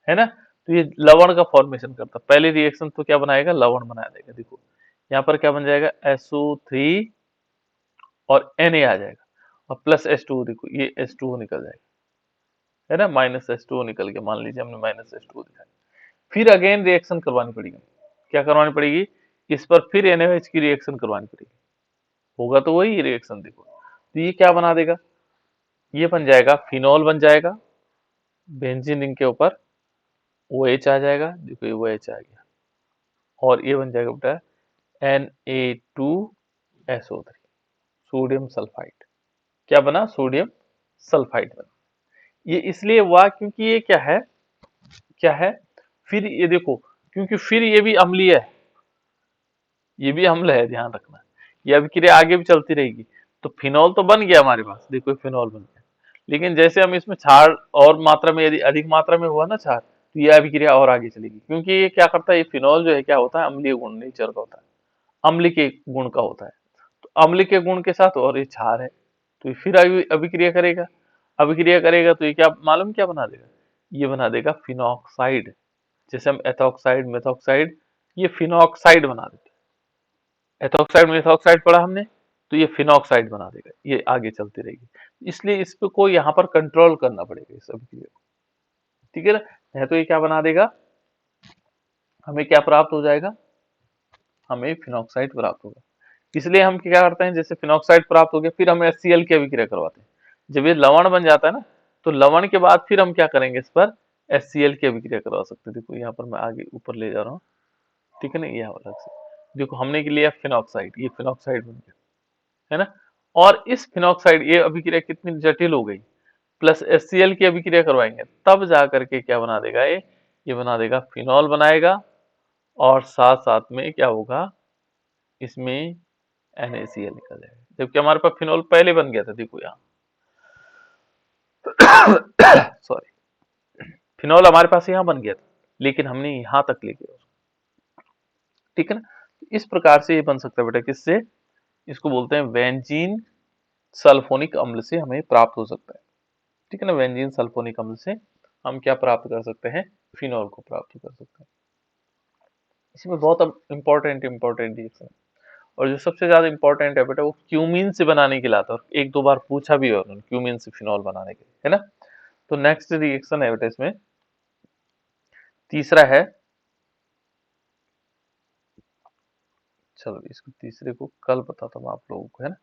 है ना, तो ये लवण का फॉर्मेशन करता है। पहले रिएक्शन तो क्या बनाएगा, लवण बना देगा। देखो यहाँ पर क्या बन जाएगा, SO3 और Na आ जाएगा, और प्लस H2O, देखो ये H2O निकल जाएगा, है ना, माइनस H2O निकल गया, मान लीजिए हमने माइनस H2O दिखाया। फिर अगेन रिएक्शन करवानी पड़ेगी, क्या करवानी पड़ेगी, इस पर फिर NaOH की रिएक्शन करवानी पड़ेगी, होगा तो वही रिएक्शन। देखो तो ये क्या बना देगा, ये बन जाएगा फिनॉल बन जाएगा, बेंजीन रिंग के ऊपर OH आ जाएगा, देखो ये OH आ गया, और ये बन जाएगा बेटा Na2SO3, सोडियम सल्फाइड। क्या बना, सोडियम सल्फाइड बना। ये इसलिए हुआ क्योंकि ये क्या है, क्या है, फिर ये देखो, क्योंकि फिर ये भी अम्लीय है, ये भी अम्ल है, ध्यान रखना, ये अभिक्रिया आगे भी चलती रहेगी। तो फिनॉल तो बन गया हमारे पास, देखो फिनॉल बन गया, लेकिन जैसे हम इसमें क्षार और मात्रा में, यदि अधिक मात्रा में हुआ ना क्षार, तो ये अभिक्रिया और आगे चलेगी, क्योंकि ये क्या करता है, ये फिनॉल जो है क्या होता है, अम्लीय गुण नेचर का होता है, अम्ल के गुण का होता है। तो अम्ल के गुण के साथ और ये क्षार है, तो ये फिर अभिक्रिया करेगा, अभिक्रिया करेगा तो ये क्या मालूम क्या बना देगा, ये बना देगा फिनॉक्साइड। जैसे हम एथॉक्साइड, मेथॉक्साइड, ये फिनॉक्साइड बना देते हैं। एथॉक्साइड मेथॉक्साइड पढ़ा हमने, तो ये फिनॉक्साइड बना देगा, ये आगे चलती रहेगी। इसलिए इसको यहाँ पर कंट्रोल करना पड़ेगा इस अभिक्रिया को, ठीक है ना, नहीं तो ये क्या बना देगा, हमें क्या प्राप्त हो जाएगा, हमें फिनॉक्साइड प्राप्त होगा। इसलिए हम क्या करते हैं, जैसे फिनॉक्साइड प्राप्त हो गया, फिर हम HCl की अभिक्रिया करवाते हैं। जब ये लवण बन जाता है ना, तो लवण के बाद फिर हम क्या करेंगे, इस पर HCl की अभिक्रिया करवा सकते हैं। देखो यहाँ पर मैं आगे ऊपर ले जा रहा हूँ, ठीक है ना, ये अलग से देखो, हमने के लिया फिनॉक्साइड, ये फिनॉक्साइड बन गया, है ना, और इस फिनॉक्साइड, ये अभिक्रिया कितनी जटिल हो गई, प्लस HCl की अभिक्रिया करवाएंगे, तब जा करके क्या बना देगा, ये बना देगा फिनॉल बनाएगा, और साथ साथ में क्या होगा, इसमें NaCl निकल जाएगा, जबकि हमारे पास फिनॉल पहले बन गया था। देखो यहाँ सॉरी, फिनॉल हमारे पास यहाँ बन गया था, लेकिन हमने यहाँ तक ले गया, ठीक है ना। इस प्रकार से ये बन सकता है बेटा, किससे, इसको बोलते हैं बेंजीन सल्फोनिक अम्ल से हमें प्राप्त हो सकता है, ठीक है ना। बेंजीन सल्फोनिक अम्ल से हम क्या प्राप्त कर सकते हैं, फिनॉल को प्राप्त कर सकते हैं। इसमें बहुत इंपॉर्टेंट रिएक्शन, और जो सबसे ज्यादा इंपॉर्टेंट है बेटा, वो क्यूमीन से बनाने के लिए आता है, और एक दो बार पूछा भी है उन्होंने, क्यूमीन से फिनॉल बनाने के लिए, है ना। तो नेक्स्ट रिएक्शन है बेटा, इसमें तीसरा है, चलो इसको तीसरे को कल बताता हूँ आप लोगों को, है ना।